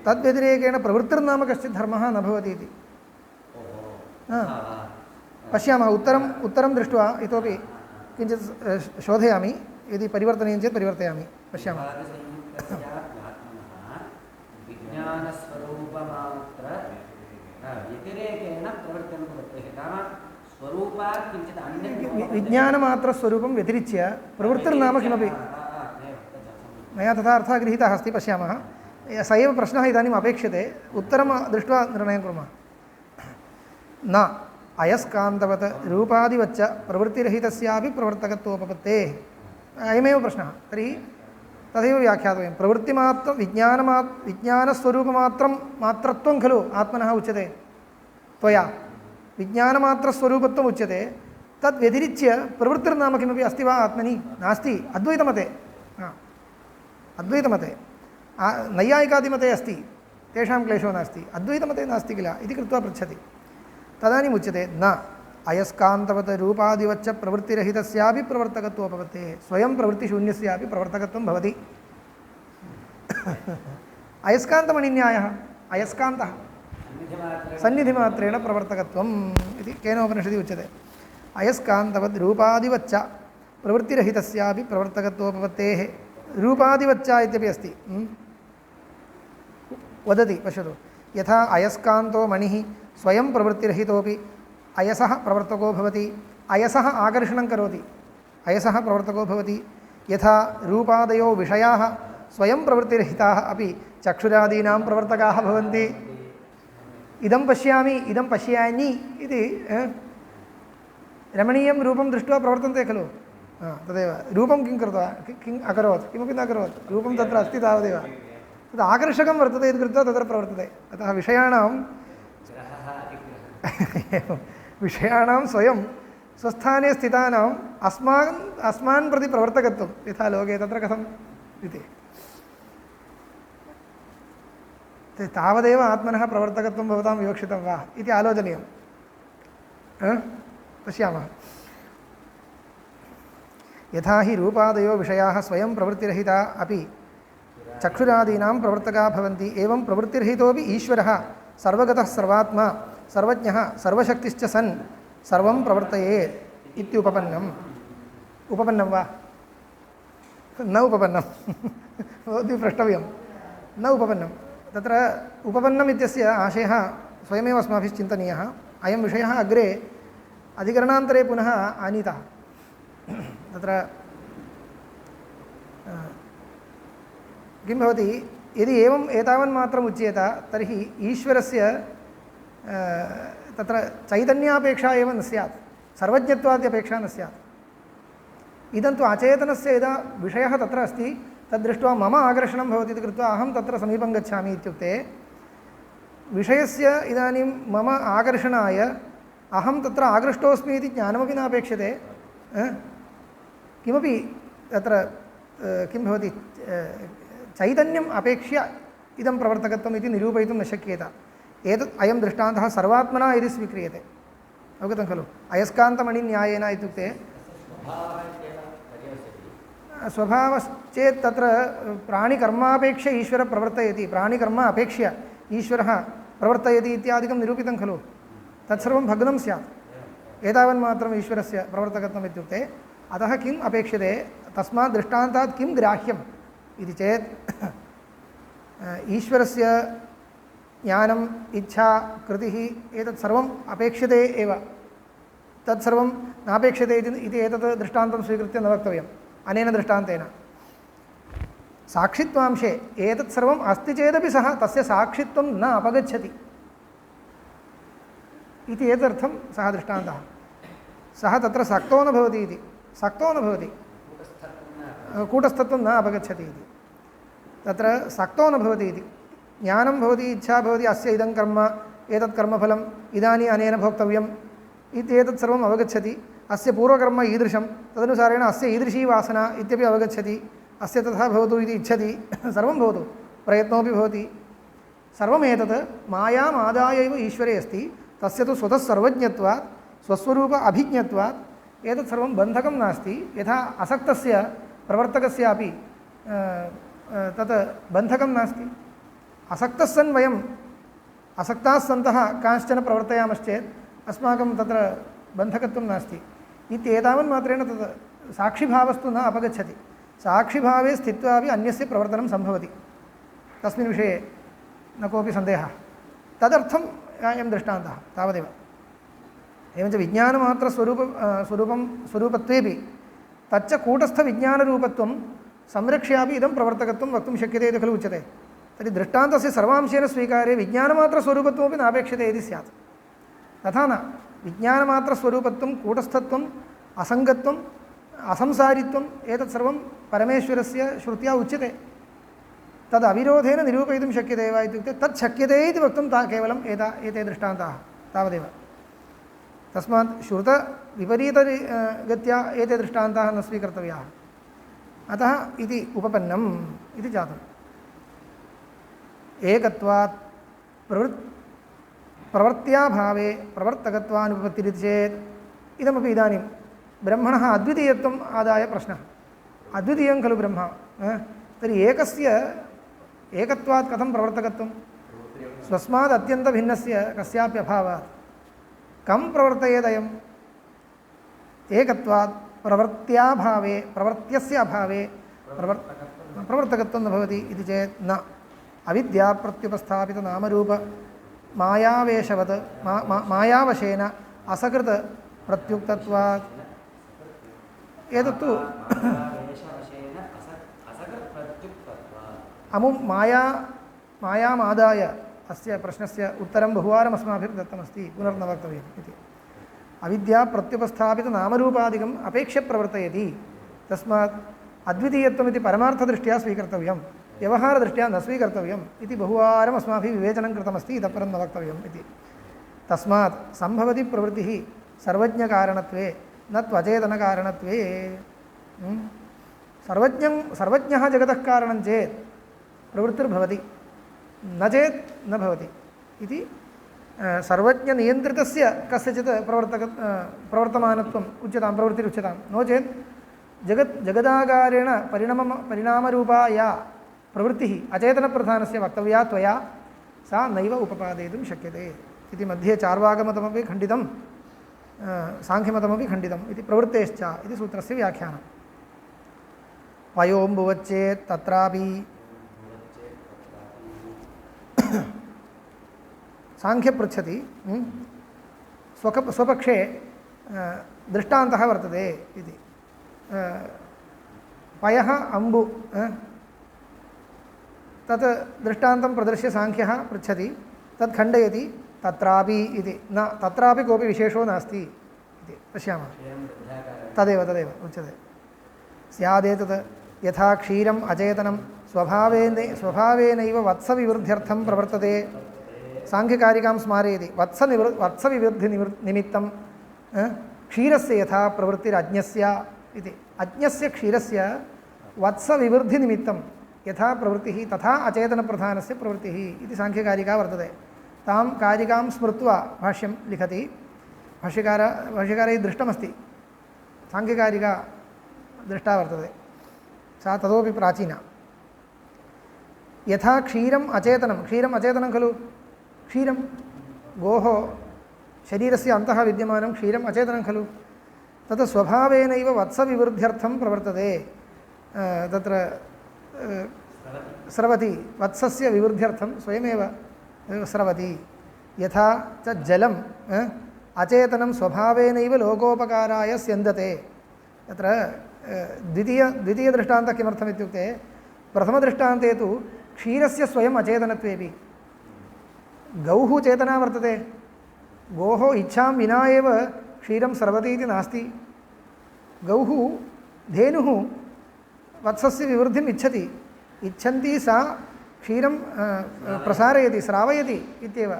तद्व्यतिरेकेण प्रवृत्तिर्नाम कश्चित् धर्मः न भवति इति। पश्यामः। उत्तरं दृष्ट्वा इतोपि किञ्चित् शोधयामि। यदि परिवर्तनीयं चेत् परिवर्तयामि। पश्यामः। विज्ञानमात्रस्वरूपं व्यतिरिच्य प्रवृत्तिर्नाम किमपि मया तथा अर्थः गृहीतः अस्ति। पश्यामः। स एव प्रश्नः इदानीम् अपेक्षते। उत्तरं दृष्ट्वा निर्णयं कुर्मः। न अयस्कान्तवत् रूपादिवच्च प्रवृत्तिरहितस्यापि प्रवर्तकत्वोपपत्तेः। अयमेव प्रश्नः। तर्हि तथैव व्याख्यातव्यं। प्रवृत्तिमात्रं विज्ञानस्वरूपमात्रत्वं खलु आत्मनः उच्यते त्वया। विज्ञानमात्रस्वरूपत्वम् उच्यते। तद् व्यतिरिच्य प्रवृत्तिर्नाम किमपि अस्ति वा आत्मनि? नास्ति। अद्वैतमते अद्वैतमते नैयायिकादिमते अस्ति, तेषां क्लेशो नास्ति। अद्वैतमते नास्ति किल इति कृत्वा पृच्छति। तदानीम् उच्यते न अयस्कान्तवत् रूपादिवच्च प्रवृत्तिरहितस्यापि प्रवर्तकत्वोपपत्तेः। स्वयं प्रवृत्तिशून्यस्यापि प्रवर्तकत्वं भवति। अयस्कान्तमणिन्यायः। अयस्कान्तः सन्निधिमात्रेण प्रवर्तकत्वम् इति केनोपनिषदि उच्यते। अयस्कान्तवत् रूपादिवच्च प्रवृत्तिरहितस्यापि प्रवर्तकत्वोपपत्तेः। रूपादिवच्च इत्यपि अस्ति। वदति, पश्यतु। यथा अयस्कान्तो मणिः स्वयं प्रवृत्तिरहितोपि अयसः प्रवर्तको भवति। अयसः आकर्षणं करोति, अयसः प्रवर्तको भवति। यथा रूपादयो विषयाः स्वयं प्रवृत्तिरहिताः अपि चक्षुरादीनां प्रवर्तकाः भवन्ति। इदं पश्यामि, इदं पश्यामि इति रमणीयं रूपं दृष्ट्वा प्रवर्तन्ते खलु। तदेव रूपं किं कृतवान् किम् अकरोत् किमपि न अकरोत् रूपं तत्र अस्ति तावदेव तद् आकर्षकं वर्तते इति कृत्वा तत्र प्रवर्तते अतः विषयाणां स्वयं स्वस्थाने स्थितानाम् अस्मान् प्रति प्रवर्तकत्वं यथा लोके तत्र कथम् इति तावदेव आत्मनः प्रवर्तकत्वं भवतां विवक्षितं वा इति आलोचनीयं पश्यामः यथा हि रूपादयो विषयाः स्वयं प्रवृत्तिरहिता अपि चक्षुरादीनां प्रवर्तका भवन्ति एवं प्रवृत्तिरहितोऽपि ईश्वरः सर्वगतः सर्वात्मा सर्वज्ञः सर्वशक्तिश्च सन् सर्वं प्रवर्तयेत् इत्युपपन्नम् उपपन्नं वा न उपपन्नं भवद्भिः प्रष्टव्यं न उपपन्नं तत्र उपपन्नम् इत्यस्य आशयः स्वयमेव अस्माभिः चिन्तनीयः अयं विषयः अग्रे अधिकरणान्तरे पुनः आनीतः तत्र किं भवति यदि एवम् एतावन्मात्रम् उच्येत तर्हि ईश्वरस्य तत्र चैतन्यापेक्षा एव न स्यात् सर्वज्ञत्वाद्यपेक्षा न स्यात् इदं तु अचेतनस्य यदा विषयः तत्र अस्ति तद्दृष्ट्वा मम आकर्षणं भवति इति कृत्वा अहं तत्र समीपं गच्छामि इत्युक्ते विषयस्य इदानीं मम आकर्षणाय अहं तत्र आकृष्टोऽस्मि इति ज्ञानमपि नापेक्षते किमपि तत्र किं भवति चैतन्यम् अपेक्ष्य इदं प्रवर्तकत्वम् इति निरूपयितुं न शक्येत एतत् अयं दृष्टान्तः सर्वात्मना यदि स्वीक्रियते अवगतं खलु अयस्कान्तमणिन्यायेन इत्युक्ते स्वभावश्चेत् तत्र प्राणिकर्मापेक्ष्य ईश्वरः प्रवर्तयति प्राणिकर्म अपेक्ष्य ईश्वरः प्रवर्तयति इत्यादिकं निरूपितं खलु तत्सर्वं भग्नं स्यात् एतावन्मात्रम् ईश्वरस्य प्रवर्तकत्वम् इत्युक्ते अतः किम् अपेक्षते तस्मात् दृष्टान्तात् किं ग्राह्यम् इति चेत् ईश्वरस्य ज्ञानम् इच्छा कृतिः एतत् सर्वम् अपेक्षते एव तत्सर्वं नापेक्षते इति एतत् दृष्टान्तं स्वीकृत्य न वक्तव्यम् अनेन दृष्टान्तेन साक्षित्वांशे एतत् सर्वम् अस्ति चेदपि सः तस्य साक्षित्वं न अपगच्छति इति एतदर्थं सः दृष्टान्तः सः तत्र सक्तो न भवति इति सक्तो न भवति कूटस्थत्वं न अपगच्छति इति तत्र सक्तो न भवति इति ज्ञानं भवति इच्छा भवति अस्य इदं कर्म एतत् कर्मफलम् इदानीम् अनेन भोक्तव्यम् इत्येतत् सर्वम् अवगच्छति अस्य पूर्वकर्म ईदृशं तदनुसारेण अस्य ईदृशी वासना इत्यपि अवगच्छति अस्य तथा भवतु इति इच्छति सर्वं भवतु प्रयत्नोपि भवति सर्वमेतत् मायामादाय एव ईश्वरे अस्ति तस्य तु स्वतः सर्वज्ञत्वात् स्वस्वरूप अभिज्ञत्वात् एतत् सर्वं बन्धकं नास्ति यथा असक्तस्य प्रवर्तकस्यापि तत् बन्धकं नास्ति असक्तः सन् वयम् असक्ताः सन्तः कांश्चन प्रवर्तयामश्चेत् अस्माकं तत्र बन्धकत्वं नास्ति इत्येतावन्मात्रेण तत् साक्षिभावस्तु न अपगच्छति साक्षिभावे स्थित्वापि अन्यस्य प्रवर्तनं सम्भवति तस्मिन् विषये न कोऽपि सन्देहः तदर्थम् अयं दृष्टान्तः तावदेव एवञ्च स्वरूपत्वेपि तच्च कूटस्थविज्ञानरूपत्वं संरक्ष्यापि इदं प्रवर्तकत्वं वक्तुं शक्यते इति खलु उच्यते तर्हि दृष्टान्तस्य सर्वांशेन स्वीकारे विज्ञानमात्रस्वरूपत्वमपि नापेक्षते इति स्यात् तथा न विज्ञानमात्रस्वरूपत्वं कूटस्थत्वम् असङ्गत्वम् असंसारित्वम् एतत् सर्वं परमेश्वरस्य श्रुत्या उच्यते तद् अविरोधेन निरूपयितुं शक्यते वा इत्युक्ते तत् शक्यते इति वक्तुं केवलम् एते दृष्टान्ताः तावदेव तस्मात् श्रुतविपरीतगत्या एते दृष्टान्ताः न स्वीकर्तव्याः अतः इति उपपन्नम् इति जातम् एकत्वात् प्रवर्त्याभावे प्रवर्तकत्वानुपत्तिरिति चेत् इदमपि इदानीं ब्रह्मणः अद्वितीयत्वम् आदाय प्रश्नः अद्वितीयं खलु ब्रह्म तर्हि एकस्य एकत्वात् कथं प्रवर्तकत्वं स्वस्माद् अत्यन्तभिन्नस्य कस्यापि अभावात् कं प्रवर्तयेदयम् एकत्वात् प्रवर्त्याभावे प्रवर्त्यस्य अभावे प्रवर्तकत्वं न भवति इति चेत् न अविद्याप्रत्युपस्थापित नामरूप मायावेशवत् मायावशेन असकृत प्रत्युक्तत्वात् एतत्तु अमुं मायामादाय अस्य प्रश्नस्य उत्तरं बहुवारम् अस्माभिः दत्तमस्ति पुनर्न वक्तव्यम् इति अविद्या प्रत्युपस्थापितनामरूपादिकम् अपेक्ष्य प्रवर्तयति। तस्मात् अद्वितीयत्वमिति परमार्थदृष्ट्या स्वीकर्तव्यं, व्यवहारदृष्ट्या न स्वीकर्तव्यम् इति बहुवारम् अस्माभिः विवेचनं कृतमस्ति। इतः परं न वक्तव्यम् इति। तस्मात् सम्भवति प्रवृत्तिः सर्वज्ञकारणत्वे न त्वचेतनकारणत्वे। सर्वज्ञः जगतः कारणं चेत् प्रवृत्तिर्भवति, न चेत् न भवति इति। सर्वज्ञनियन्त्रितस्य कस्यचित् प्रवर्तमानत्वम् उच्यतां, प्रवृत्तिरुच्यतां। नो चेत् जगदाकारेण परिणामरूपा या प्रवृत्तिः अचेतनप्रधानस्य वक्तव्या त्वया, सा नैव उपपादयितुं शक्यते इति। मध्ये चार्वाकमतमपि खण्डितं, साङ्ख्यमतमपि खण्डितम् इति। प्रवृत्तेश्च इति सूत्रस्य व्याख्यानं। पयोम्बुवच्चेत् तत्रापि सांख्य पृच्छति स्वपक्षे दृष्टान्तः वर्तते इति। पयः अम्बु तत् दृष्टान्तं प्रदर्श्य सांख्यः पृच्छति, तत् खण्डयति तत्रापि इति। न, तत्रापि कोऽपि विशेषो नास्ति इति पश्यामः। तदेव उच्यते। स्यादेतत् यथा क्षीरम् अचेतनं स्वभावेनैव वत्सविवृद्ध्यर्थं प्रवर्तते। सांख्यकारिकां स्मारयति। वत्सविवृद्धिनिमित्तं क्षीरस्य यथा प्रवृत्तिरज्ञस्य इति। अज्ञस्य क्षीरस्य वत्सविवृद्धिनिमित्तं यथा प्रवृत्तिः तथा अचेतनप्रधानस्य प्रवृत्तिः इति सांख्यकारिका वर्तते। तां कारिकां स्मृत्वा भाष्यं लिखति। भाष्यकारैः दृष्टमस्ति, सांख्यकारिका दृष्टा वर्तते, सा ततोपि प्राचीना। यथा क्षीरम् अचेतनं खलु। क्षीरं गोः शरीरस्य अन्तः विद्यमानं क्षीरम् अचेतनं खलु। तत् स्वभावेनैव वत्सविवृद्ध्यर्थं प्रवर्तते। तत्र स्रवति, वत्सस्य विवृद्ध्यर्थं स्वयमेव स्रवति। यथा च जलम् अचेतनं स्वभावेनैव लोकोपकाराय स्यन्दते। तत्र द्वितीयदृष्टान्तः किमर्थम् इत्युक्ते, प्रथमदृष्टान्ते तु क्षीरस्य स्वयम् अचेतनत्वेपि। गौः चेतना वर्तते, गोः इच्छां विना एव क्षीरं स्रवति इति नास्ति। गौः, धेनुः वत्सस्य विवृद्धिम् इच्छन्ती सा क्षीरं प्रसारयति, स्रावयति इत्येव,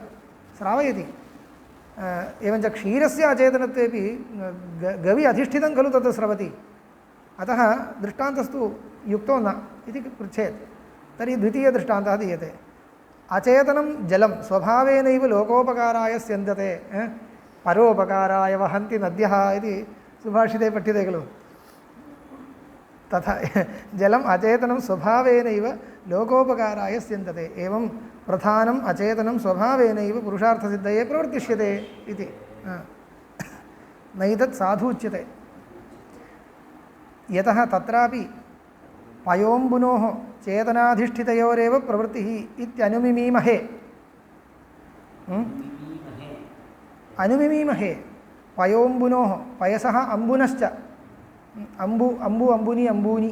स्रावयति। एवञ्च क्षीरस्य अचेतनत्वेपि गवि अधिष्ठितं खलु तत् स्रवति। अतः दृष्टान्तस्तु युक्तो न इति पृच्छेत् तर्हि द्वितीयदृष्टान्तः दीयते। अचेतनं जलं स्वभावेनैव लोकोपकाराय स्यन्दते, परोपकाराय वहन्ति नद्यः इति सुभाषिते पठ्यते खलु। तथा जलम् अचेतनं स्वभावेनैव लोकोपकाराय स्यन्दते। एवं प्रधानम् अचेतनं स्वभावेनैव पुरुषार्थसिद्धये प्रवर्तिष्यते इति। नैतत् साधु उच्यते। यतः तत्रापि पयोम्बुनोः चेतनाधिष्ठितयोरेव प्रवृत्तिः इत्यनुमिमीमहे। अनुमिमीमहे पयोम्बुनोः, पयसः अम्बुनश्च, अम्बूनि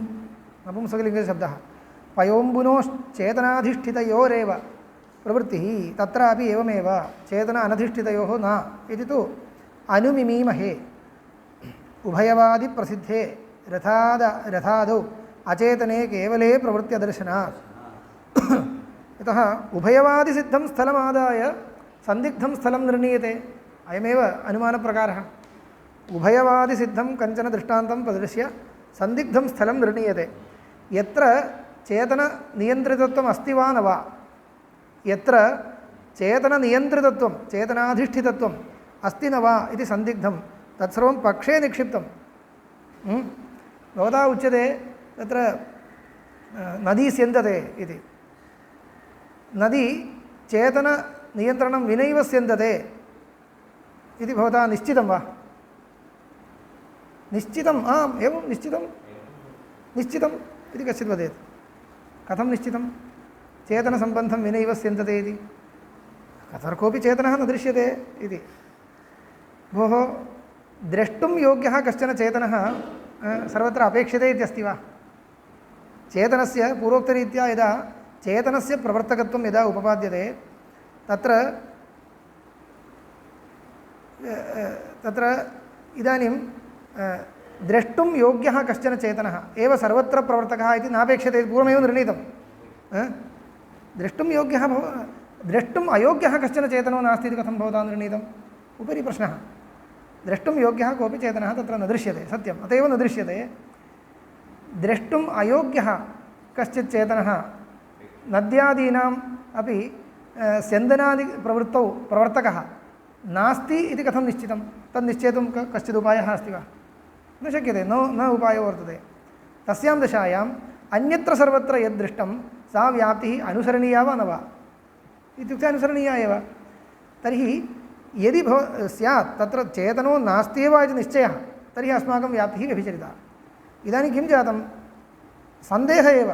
नपुंसकलिङ्गशब्दः। पयोम्बुनोश्चेतनाधिष्ठितयोरेव प्रवृत्तिः, तत्रापि एवमेव चेतना अनधिष्ठितयोः न इति तु अनुमिमीमहे। उभयवादिप्रसिद्धे रथादौ अचेतने केवले प्रवृत्त्यदर्शनात्। यतः उभयवादिसिद्धं स्थलमादाय सन्दिग्धं स्थलं निर्णीयते। अयमेव अनुमानप्रकारः। उभयवादिसिद्धं कञ्चन दृष्टान्तं प्रदृश्य सन्दिग्धं स्थलं निर्णीयते। यत्र चेतननियन्त्रितत्वम् अस्ति वा न वा, यत्र चेतननियन्त्रितत्वं चेतनाधिष्ठितत्वम् अस्ति न वा इति सन्दिग्धं, तत्सर्वं पक्षे निक्षिप्तं। भवता उच्यते तत्र नदी स्यन्दते इति। नदी चेतननियन्त्रणं विनैव स्यन्दते इति भवता निश्चितं वा? निश्चितम्, आम् एवं निश्चितम् इति कश्चित् वदेत्। कथं निश्चितं? चेतनसम्बन्धं विनैव स्यन्दते इति। तत्र कोऽपि चेतनः न दृश्यते इति। भोः, द्रष्टुं योग्यः कश्चन चेतनः सर्वत्र अपेक्षते इत्यस्ति वा? चेतनस्य पूर्वोक्तरीत्या यदा चेतनस्य प्रवर्तकत्वं यदा उपपाद्यते, तत्र तत्र इदानीं द्रष्टुं योग्यः कश्चन चेतनः एव सर्वत्र प्रवर्तकः इति नापेक्षते, पूर्वमेव निर्णीतं। द्रष्टुं योग्यः द्रष्टुम् अयोग्यः कश्चन चेतनो नास्ति इति कथं भवता निर्णीतम्? उपरि प्रश्नः। द्रष्टुं योग्यः कोऽपि चेतनः तत्र न दृश्यते, सत्यम्, अत एव न दृश्यते। द्रष्टुम् अयोग्यः कश्चित् चेतनः नद्यादीनाम् अपि स्यन्दनादिप्रवृत्तौ प्रवर्तकः नास्ति इति कथं निश्चितं? तद् निश्चेतुं कश्चित् उपायः अस्ति वा? न शक्यते, न उपायो वर्तते। तस्यां दशायाम् अन्यत्र सर्वत्र यद्दृष्टं सा व्याप्तिः अनुसरणीया वा न वा? इत्युक्ते अनुसरणीया एव। तर्हि यदि स्यात् तत्र चेतनो नास्त्येव इति निश्चयः, तर्हि अस्माकं व्याप्तिः व्यभिचरिता। इदानीं किं जातं? सन्देहः एव।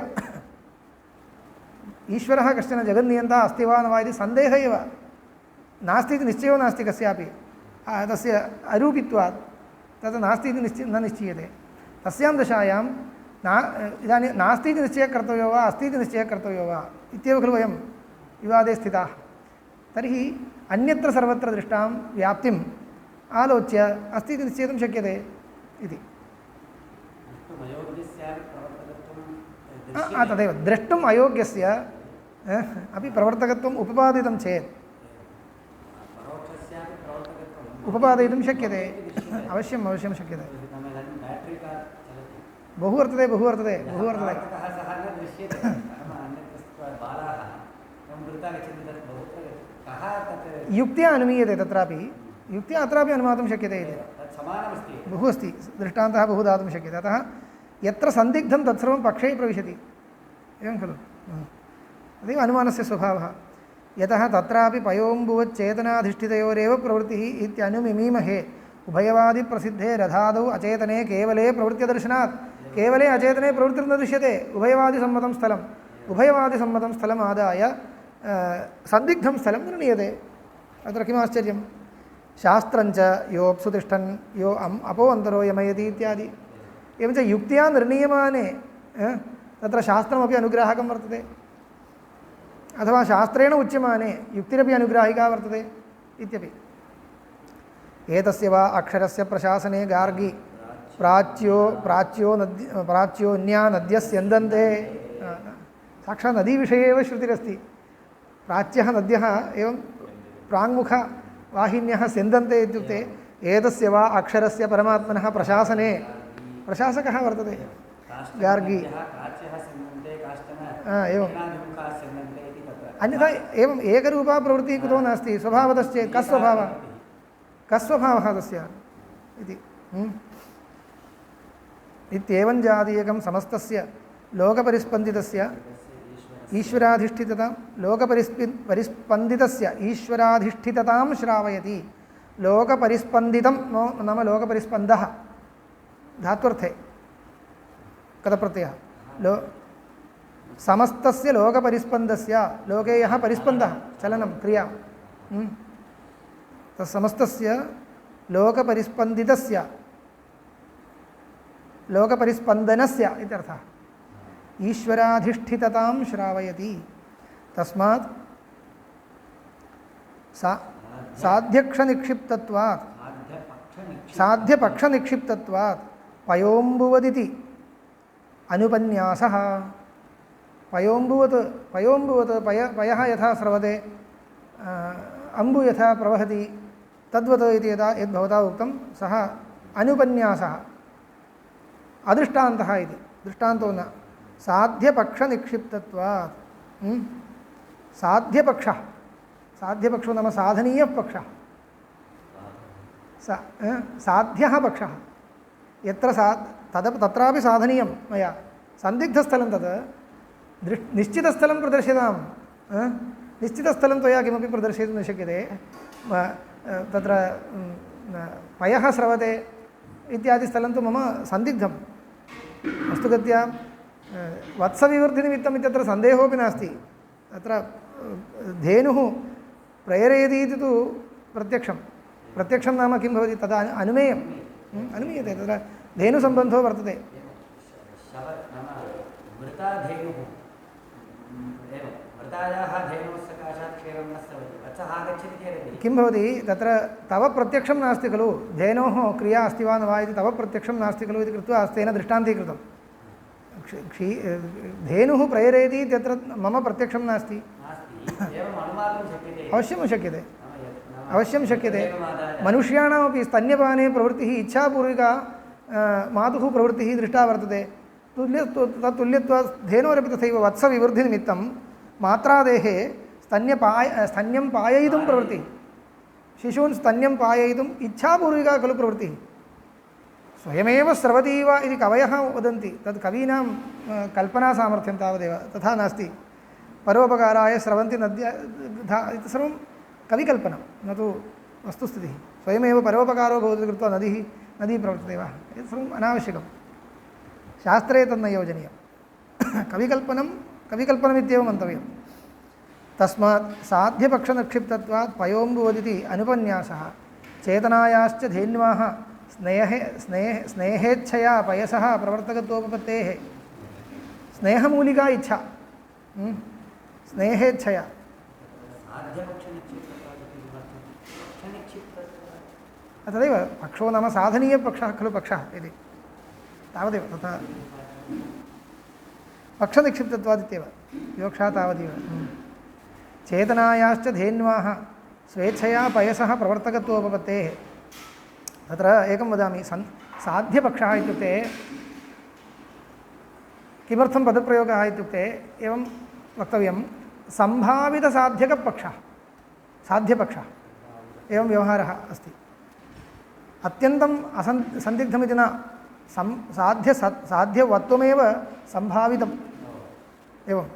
ईश्वरः कश्चन जगन्नियन्ता अस्ति वा न वा इति सन्देहः एव। नास्ति इति निश्चयो नास्ति कस्यापि, तस्य अरूपित्वात् तत् नास्ति इति न निश्चीयते। तस्यां दशायां इदानीं नास्ति इति निश्चयः कर्तव्यो वा अस्ति इति निश्चयः कर्तव्यो वा इत्येव खलु वयं विवादे स्थिताः। तर्हि अन्यत्र सर्वत्र दृष्टां व्याप्तिम् आलोच्य अस्ति इति निश्चेतुं शक्यते इति। तदेव द्रष्टुम् अयोग्यस्य अपि प्रवर्तकत्वम् उपपादितं चेत् उपपादयितुं शक्यते, अवश्यम् अवश्यं शक्यते। बहु वर्तते बहु वर्तते बहु वर्तते। युक्त्या अनुमीयते, तत्रापि युक्त्या अत्रापि अनुमातुं शक्यते इति बहु अस्ति, दृष्टान्तः बहु दातुं शक्यते। अतः यत्र सन्दिग्धं तत्सर्वं पक्षे प्रविशति, एवं खलु। तदेव अनुमानस्य स्वभावः। यतः तत्रापि पयोम्बुवच्चेतनाधिष्ठितयोरेव प्रवृत्तिः इत्यनुमिमीमहे उभयवादिप्रसिद्धे रथादौ अचेतने केवले प्रवृत्त्यदर्शनात्। केवले अचेतने प्रवृत्तिर्न दृश्यते, उभयवादिसम्मतं स्थलम्, उभयवादिसम्मतं स्थलम् आदाय सन्दिग्धं स्थलं निर्णीयते। अत्र किम् आश्चर्यं? शास्त्रञ्च योऽप्सु तिष्ठन् यो अपो अन्तरो यमयति इत्यादि। एवञ्च युक्त्या निर्णीयमाने तत्र शास्त्रमपि अनुग्राहकं वर्तते, अथवा शास्त्रेण उच्यमाने युक्तिरपि अनुग्राहिका वर्तते इत्यपि। एतस्य वा अक्षरस्य प्रशासने गार्गी प्राच्योऽन्या नद्यः स्यन्दन्ते। साक्षात् नदीविषये एव श्रुतिरस्ति। प्राच्यः नद्यः एवं प्राङ्मुखवाहिन्यः स्यन्दन्ते इत्युक्ते एतस्य वा अक्षरस्य परमात्मनः प्रशासने प्रशासकः वर्तते गार्गी। एवम् अन्यथा एवम् एकरूपा प्रवृत्तिः कुतो नास्ति स्वभावतश्चेत् कस्वभावः तस्य इति। इत्येवं जातीयकं समस्तस्य लोकपरिस्पन्दितस्य ईश्वराधिष्ठिततां परिस्पन्दितस्य ईश्वराधिष्ठिततां श्रावयति। लोकपरिस्पन्दितं नाम लोकपरिस्पन्दः धात्वर्थे कतप्रत्ययः समस्तस्य लोकपरिस्पन्दस्य, लोके यः परिस्पन्दः चलनं क्रिया, तत्समस्तस्य लोकपरिस्पन्दितस्य लोकपरिस्पन्दनस्य इत्यर्थः ईश्वराधिष्ठिततां श्रावयति। तस्मात् साध्यपक्षनिक्षिप्तत्वात् पयोम्बुवदिति अनुपन्यासः। पयोम्बुवत् पयः यथा स्रवते, अम्बु यथा प्रवहति, तद्वत् इति यद्भवता उक्तं सः अनुपन्यासः, अदृष्टान्तः इति। दृष्टान्तो न साध्यपक्षनिक्षिप्तत्वात्। साध्यपक्षो नाम साधनीयः पक्षः, साध्यः पक्षः। यत्र तत्रापि साधनीयं मया सन्दिग्धस्थलं तत् निश्चितस्थलं प्रदर्श्यतां। निश्चितस्थलं त्वया किमपि प्रदर्शयितुं न शक्यते। तत्र पयः स्रवते इत्यादिस्थलं तु मम सन्दिग्धं। वस्तुगत्या वत्सविवृद्धिनिमित्तम् इत्यत्र सन्देहोऽपि नास्ति। तत्र धेनुः प्रेरयति इति तु प्रत्यक्षं नाम किं भवति? तदा अनुमेयम् अनुमीयते। तत्र धेनुसम्बन्धो वर्तते। मृतायाः धेनोः सकाशात् क्षीरं न स्रवति, वत्स किं भवति तत्र तव प्रत्यक्षं नास्ति खलु धेनोः क्रिया अस्ति वा न वा इति तव प्रत्यक्षं नास्ति खलु इति कृत्वा तेन दृष्टान्तीकृतं धेनुः प्रयरेति इत्यत्र मम प्रत्यक्षं नास्ति अवश्यं शक्यते अवश्यं शक्यते मनुष्याणामपि स्तन्यपाने प्रवृत्तिः इच्छापूर्विका मातुः प्रवृत्तिः दृष्टा वर्तते तत्तुल्यत्वात् धेनोरपि तथैव वत्सविवृद्धिनिमित्तं मात्रादेः स्तन्यं पाययितुं प्रवृत्तिः शिशून् स्तन्यं पाययितुम् इच्छापूर्विका खलु प्रवृत्तिः स्वयमेव स्रवति वा इति कवयः वदन्ति तद् कवीनां कल्पनासामर्थ्यं तावदेव तथा नास्ति परोपकाराय स्रवन्ति नद्या इति सर्वं कविकल्पना न तु वस्तुस्थितिः स्वयमेव परोपकारो भवति कृत्वा नदी प्रवर्तते वा एतत् सर्वम् अनावश्यकं शास्त्रे तन्न योजनीयं कविकल्पनमित्येव मन्तव्यं तस्मात् साध्यपक्षनिक्षिप्तत्वात् पयोम्बुवदिति अनुपन्यासः चेतनायाश्च धेन्वाः स्नेहेच्छया पयसः प्रवर्तकत्वोपपत्तेः स्नेहमूलिका इच्छा स्नेहेच्छया तदेव पक्षो नाम साधनीयपक्षः खलु पक्षः इति तावदेव तथा पक्षनिक्षिप्तत्वादित्येव विवक्षा तावदेव चेतनायाश्च धेन्वाः स्वेच्छया पयसः प्रवर्तकत्वोपपत्तेः तत्र एकं वदामि साध्यपक्षः इत्युक्ते किमर्थं पदप्रयोगः इत्युक्ते एवं वक्तव्यं सम्भावितसाध्यकपक्षः साध्यपक्षः एवं व्यवहारः अस्ति अत्यन्तम् सन्दिग्धमिति न साध्यवत्वमेव सम्भावितम् एवं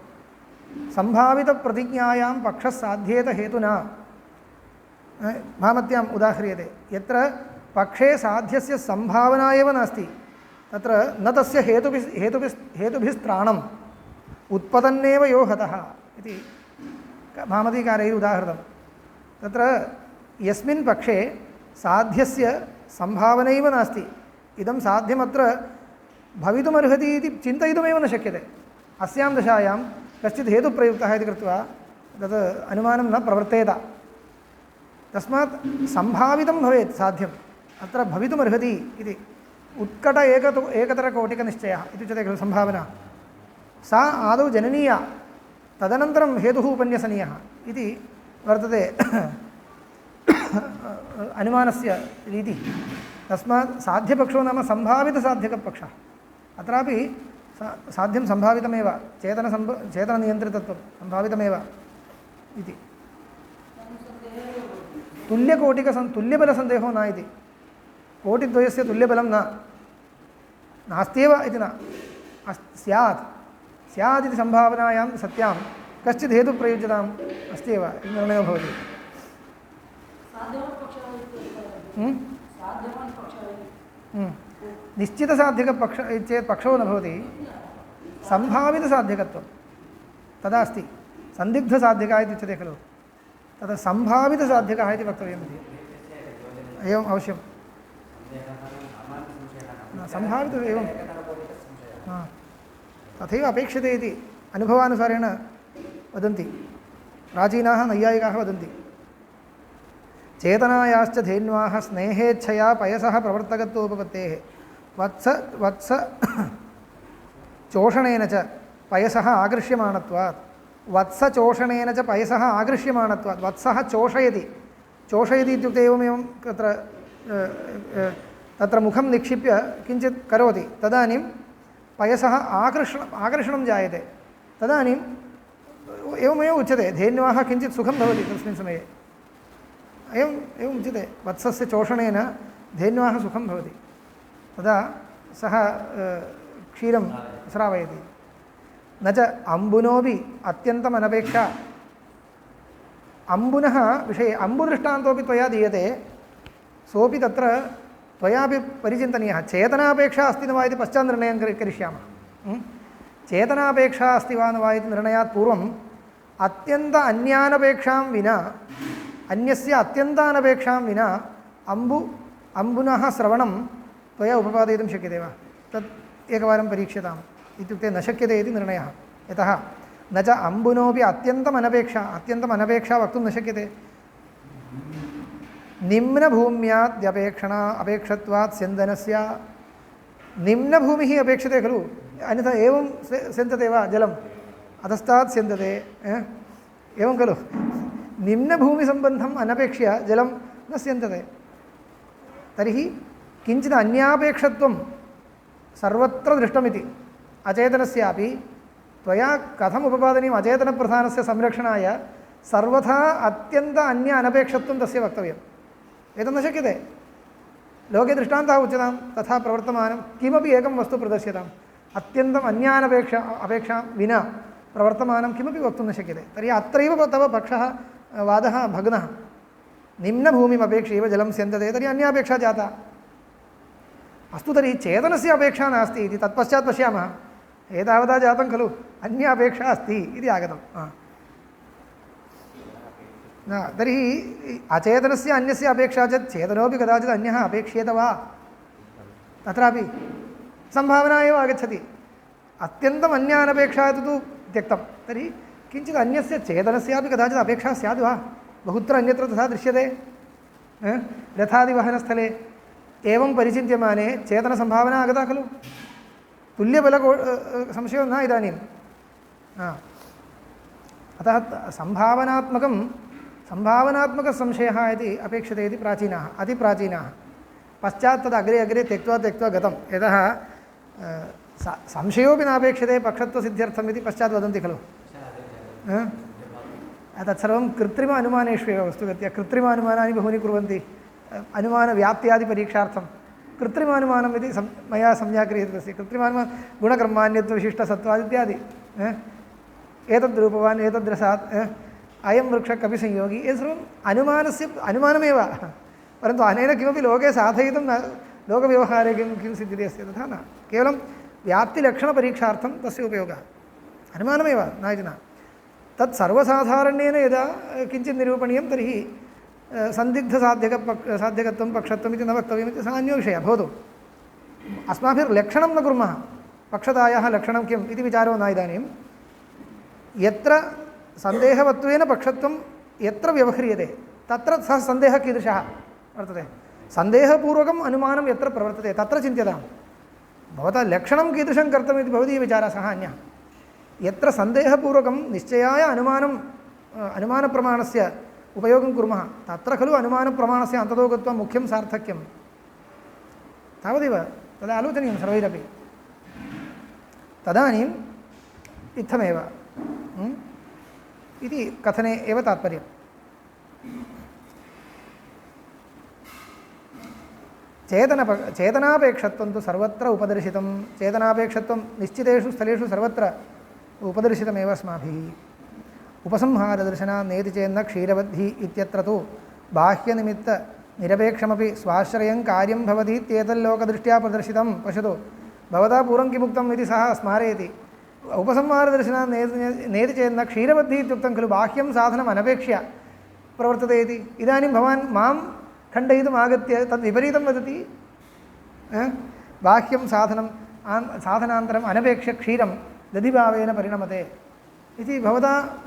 सम्भावितप्रतिज्ञायां पक्षः साध्येत हेतुना भामत्याम् उदाह्रियते यत्र पक्षे साध्यस्य सम्भावना एव नास्ति तत्र न तस्य हेतुभिस्त्राणम् उत्पतन्नेव यो हतः इति भामतीकारैः उदाहृतं तत्र यस्मिन् पक्षे साध्यस्य सम्भावनैव नास्ति इदं साध्यमत्र भवितुमर्हति इति चिन्तयितुमेव न शक्यते अस्यां दशायां कश्चित् हेतुप्रयुक्तः इति कृत्वा तत् अनुमानं न प्रवर्तेत तस्मात् सम्भावितं भवेत् साध्यम् अत्र भवितुमर्हति इति उत्कट एकतरकोटिकनिश्चयः इत्युच्यते खलु सम्भावना सा आदौ जननीया तदनन्तरं हेतुः उपन्यसनीयः इति वर्तते अनुमानस्य रीतिः तस्मात् साध्यपक्षो नाम सम्भावितसाध्यकपक्षः अत्रापि साध्यं सम्भावितमेव चेतननियन्त्रितत्वं सम्भावितमेव इति तुल्यबलसन्देहो न इति कोटिद्वयस्य तुल्यबलं नास्त्येव इति न स्यात् इति सम्भावनायां सत्यां कश्चित् हेतुप्रयुज्यताम् अस्त्येव इति निर्णयो भवति निश्चितसाध्यकपक्ष चेत् पक्षो न भवति सम्भावितसाध्यकत्वं तदा अस्ति सन्दिग्धसाध्यकः इति उच्यते खलु तदा सम्भावितसाध्यकः इति वक्तव्यम् इति एवम् अवश्यं सम्भावित एवं तथैव अपेक्षते इति अनुभवानुसारेण वदन्ति प्राचीनाः नैयायिकाः वदन्ति चेतनायाश्च धेन्वाः स्नेहेच्छया पयसः प्रवर्तकत्वोपपत्तेः वत्स चोषणेन च पयसः आकृष्यमाणत्वात् वत्सचोषणेन च पयसः आकृष्यमाणत्वात् वत्सः चोषयति इत्युक्ते एवमेवं तत्र मुखं निक्षिप्य किञ्चित् करोति तदानीं पयसः आकर्षणं जायते तदानीम् एवमेव उच्यते धेन्वाः किञ्चित् सुखं भवति तस्मिन् समये एवम् उच्यते वत्सस्य चोषणेन धेन्वाः सुखं भवति तदा सः क्षीरं स्रावयति न च अम्बुनोपि अत्यन्तमनपेक्षा अम्बुनः विषये अम्बुदृष्टान्तोपि त्वया दीयते सोऽपि तत्र त्वयापि परिचिन्तनीयः चेतनापेक्षा अस्ति न वा इति पश्चात् निर्णयं करिष्यामः चेतनापेक्षा अस्ति वा न वा इति निर्णयात् पूर्वम् अन्यानपेक्षां विना अन्यस्य अत्यन्तानपेक्षां विना अम्बुनः श्रवणं त्वया उपपादयितुं शक्यते वा तत् एकवारं परीक्ष्यताम् इत्युक्ते न शक्यते इति निर्णयः यतः न च अम्बुनोपि अत्यन्तमनपेक्षा वक्तुं न शक्यते निम्नभूम्याद्यपेक्षणा अपेक्षत्वात् स्यन्दनस्य निम्नभूमिः अपेक्षते खलु अन्यथा एवं स्यन्दते वा जलम् अधस्तात् स्यन्दते एवं खलु निम्नभूमिसम्बन्धम् अनपेक्ष्य जलं न स्यन्दते तर्हि किञ्चित् अन्यापेक्षत्वं सर्वत्र दृष्टमिति अचेतनस्यापि त्वया कथम् उपपादनीयम् अचेतनप्रधानस्य संरक्षणाय सर्वथा अत्यन्त अन्य अनपेक्षत्वं तस्य वक्तव्यम् एतत् न शक्यते लोके दृष्टान्तः उच्यतां तथा प्रवर्तमानं किमपि एकं वस्तु प्रदर्श्यताम् अत्यन्तम् अपेक्षां विना प्रवर्तमानं किमपि वक्तुं न शक्यते तर्हि अत्रैव तव पक्षः वादः भग्नः निम्नभूमिम् अपेक्ष्यैव जलं स्यन्दते तर्हि अन्यापेक्षा जाता अस्तु तर्हि चेतनस्य अपेक्षा नास्ति इति तत्पश्चात् पश्यामः एतावता जातं खलु अन्या अपेक्षा अस्ति इति आगतं न तर्हि अचेतनस्य अन्यस्य अपेक्षा चेत् चेतनोपि कदाचित् अन्यः अपेक्ष्येत वा तत्रापि सम्भावना एव आगच्छति अत्यन्तम् अन्यानपेक्षा तु त्यक्तं तर्हि किञ्चित् अन्यस्य चेतनस्यापि कदाचित् अपेक्षा स्यात् वा बहुत्र अन्यत्र तथा दृश्यते रथादिवहनस्थले एवं परिचिन्त्यमाने चेतनसम्भावना आगता खलु तुल्यबलको संशयो न इदानीं अतः सम्भावनात्मकसंशयः इति अपेक्षते इति प्राचीनाः अतिप्राचीनाः पश्चात् तद् अग्रे अग्रे त्यक्त्वा गतं यतः संशयोपि नापेक्षते पक्षत्वसिद्ध्यर्थम् इति पश्चात् वदन्ति खलु तत्सर्वं कृत्रिम अनुमानेष्वेव वस्तुगत्या कृत्रिम अनुमानानि बहूनि कुर्वन्ति अनुमानव्याप्त्यादिपरीक्षार्थं कृत्रिमानुमानम् इति मया संज्ञा क्रियते तस्य कृत्रिमानुमानं गुणकर्मान्यत्वविशिष्टसत्त्वादि इत्यादि एतद्रूपवान् एतद्रसात् अयं वृक्षः कपिसंयोगी एतत् सर्वम् अनुमानमेव परन्तु अनेन किमपि लोके साधयितुं न लोकव्यवहारे किं सिद्ध्यति अस्य तथा न केवलं व्याप्तिलक्षणपरीक्षार्थं तस्य उपयोगः अनुमानमेव न इति न तत् सर्वसाधारण्येन यदा किञ्चित् निरूपणीयं तर्हि साध्यकत्वं पक्षत्वम् इति न वक्तव्यम् इति सः अन्यो विषयः भवतु अस्माभिर्लक्षणं न कुर्मः पक्षतायाः लक्षणं किम् इति विचारो न इदानीं यत्र सन्देहवत्वेन पक्षत्वं यत्र व्यवह्रियते तत्र सः सन्देहः कीदृशः वर्तते सन्देहपूर्वकम् अनुमानं यत्र प्रवर्तते तत्र चिन्त्यतां भवता लक्षणं कीदृशं कर्तव्यम् इति भवदीय विचारः सः अन्यः यत्र सन्देहपूर्वकं निश्चयाय अनुमानप्रमाणस्य उपयोगं कुर्मः तत्र खलु अनुमानप्रमाणस्य अन्ततो गत्वा मुख्यं सार्थक्यं तावदेव तदा आलोचनीयं सर्वैरपि तदानीम् इत्थमेव इति कथने एव तात्पर्यं चेतनापेक्षत्वं तु सर्वत्र उपदर्शितं चेतनापेक्षत्वं निश्चितेषु स्थलेषु सर्वत्र उपदर्शितमेव अस्माभिः उपसंहारदर्शनात् नेति चेन्न क्षीरवद्भिः इत्यत्र तु बाह्यनिमित्तनिरपेक्षमपि स्वाश्रयं कार्यं भवति इत्येतल्लोकदृष्ट्या प्रदर्शितं पश्यतु भवता पूर्वं किमुक्तम् इति सः स्मारयति उपसंहारदर्शनात् नेति चेन्न क्षीरवद्भिः इत्युक्तं खलु बाह्यं साधनम् अनपेक्ष्य प्रवर्तते इति इदानीं भवान् मां खण्डयितुम् आगत्य तद्विपरीतं वदति बाह्यं साधनान्तरम् अनपेक्ष्य क्षीरं दधिभावेन परिणमते इति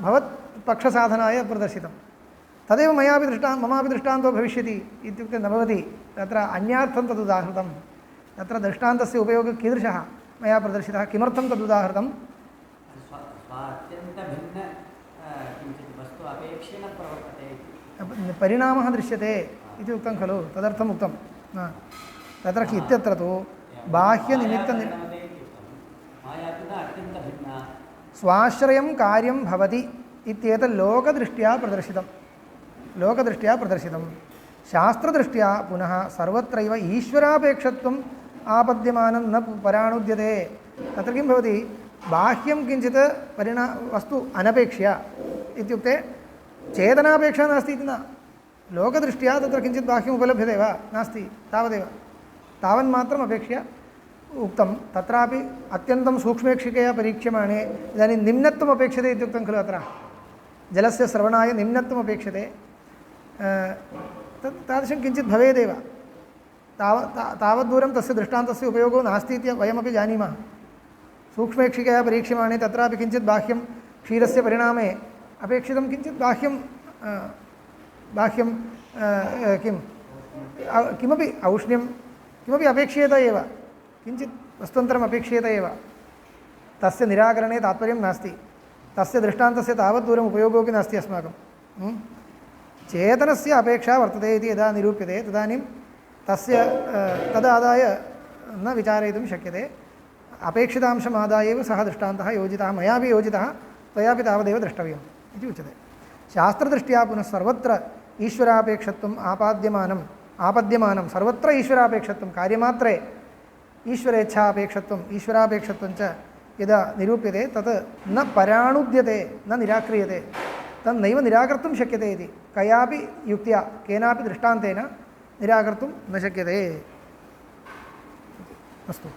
भवत्पक्षसाधनाय प्रदर्शितं तदेव ममापि दृष्टान्तो भविष्यति इत्युक्ते न भवति तत्र अन्यार्थं तदुदाहृतं तत्र दृष्टान्तस्य उपयोगः कीदृशः मया प्रदर्शितः किमर्थं तदुदाहृतं परिणामः दृश्यते इति उक्तं खलु तदर्थम् उक्तं तत्र इत्यत्र तु बाह्यनिमित्त स्वाश्रयं कार्यं भवति इत्येतत् लोकदृष्ट्या प्रदर्शितं शास्त्रदृष्ट्या पुनः सर्वत्रैव ईश्वरापेक्षत्वम् आपद्यमानं न पराणुद्यते तत्र किं भवति बाह्यं किञ्चित् वस्तु अनपेक्ष्य इत्युक्ते चेतनापेक्षा नास्ति इति न लोकदृष्ट्या तत्र किञ्चित् बाह्यम् उपलभ्यते वा नास्ति तावदेव तावन्मात्रम् अपेक्ष्य उक्तं तत्रापि अत्यन्तं सूक्ष्मेक्षिकया परीक्ष्यमाणे इदानीं निम्नत्वम् अपेक्षते इत्युक्तं खलु अत्र जलस्य स्रवणाय निम्नत्वम् अपेक्षते तादृशं किञ्चित् भवेदेव तावद्दूरं तस्य दृष्टान्तस्य उपयोगो नास्ति इति वयमपि जानीमः सूक्ष्मेक्षिकया परीक्ष्यमाणे तत्रापि किञ्चित् बाह्यं क्षीरस्य परिणामे अपेक्षितं किञ्चित् बाह्यं किं किमपि औष्ण्यं किमपि अपेक्ष्येत एव, किञ्चित् वस्तुन्तरम् अपेक्ष्येत एव, तस्य निराकरणे तात्पर्यं नास्ति, तस्य दृष्टान्तस्य तावत् दूरम् उपयोगोऽपि नास्ति अस्माकं। चेतनस्य अपेक्षा वर्तते इति यदा निरूप्यते तदानीं तस्य तदादाय न विचारयितुं शक्यते। अपेक्षितांशमादाय एव सः दृष्टान्तः योजितः, मयापि योजितः, त्वयापि तावदेव द्रष्टव्यम् इति उच्यते। शास्त्रदृष्ट्या पुनः सर्वत्र ईश्वरापेक्षत्वम् आपद्यमानं सर्वत्र ईश्वरापेक्षत्वं, कार्यमात्रे ईश्वरेच्छापेक्षत्वम् ईश्वरापेक्षत्वं च यदा निरूप्यते तत् न पराणुद्यते, न निराक्रियते, तन्नैव निराकर्तुं शक्यते इति कयापि युक्त्या केनापि दृष्टान्तेन निराकर्तुं न शक्यते। अस्तु।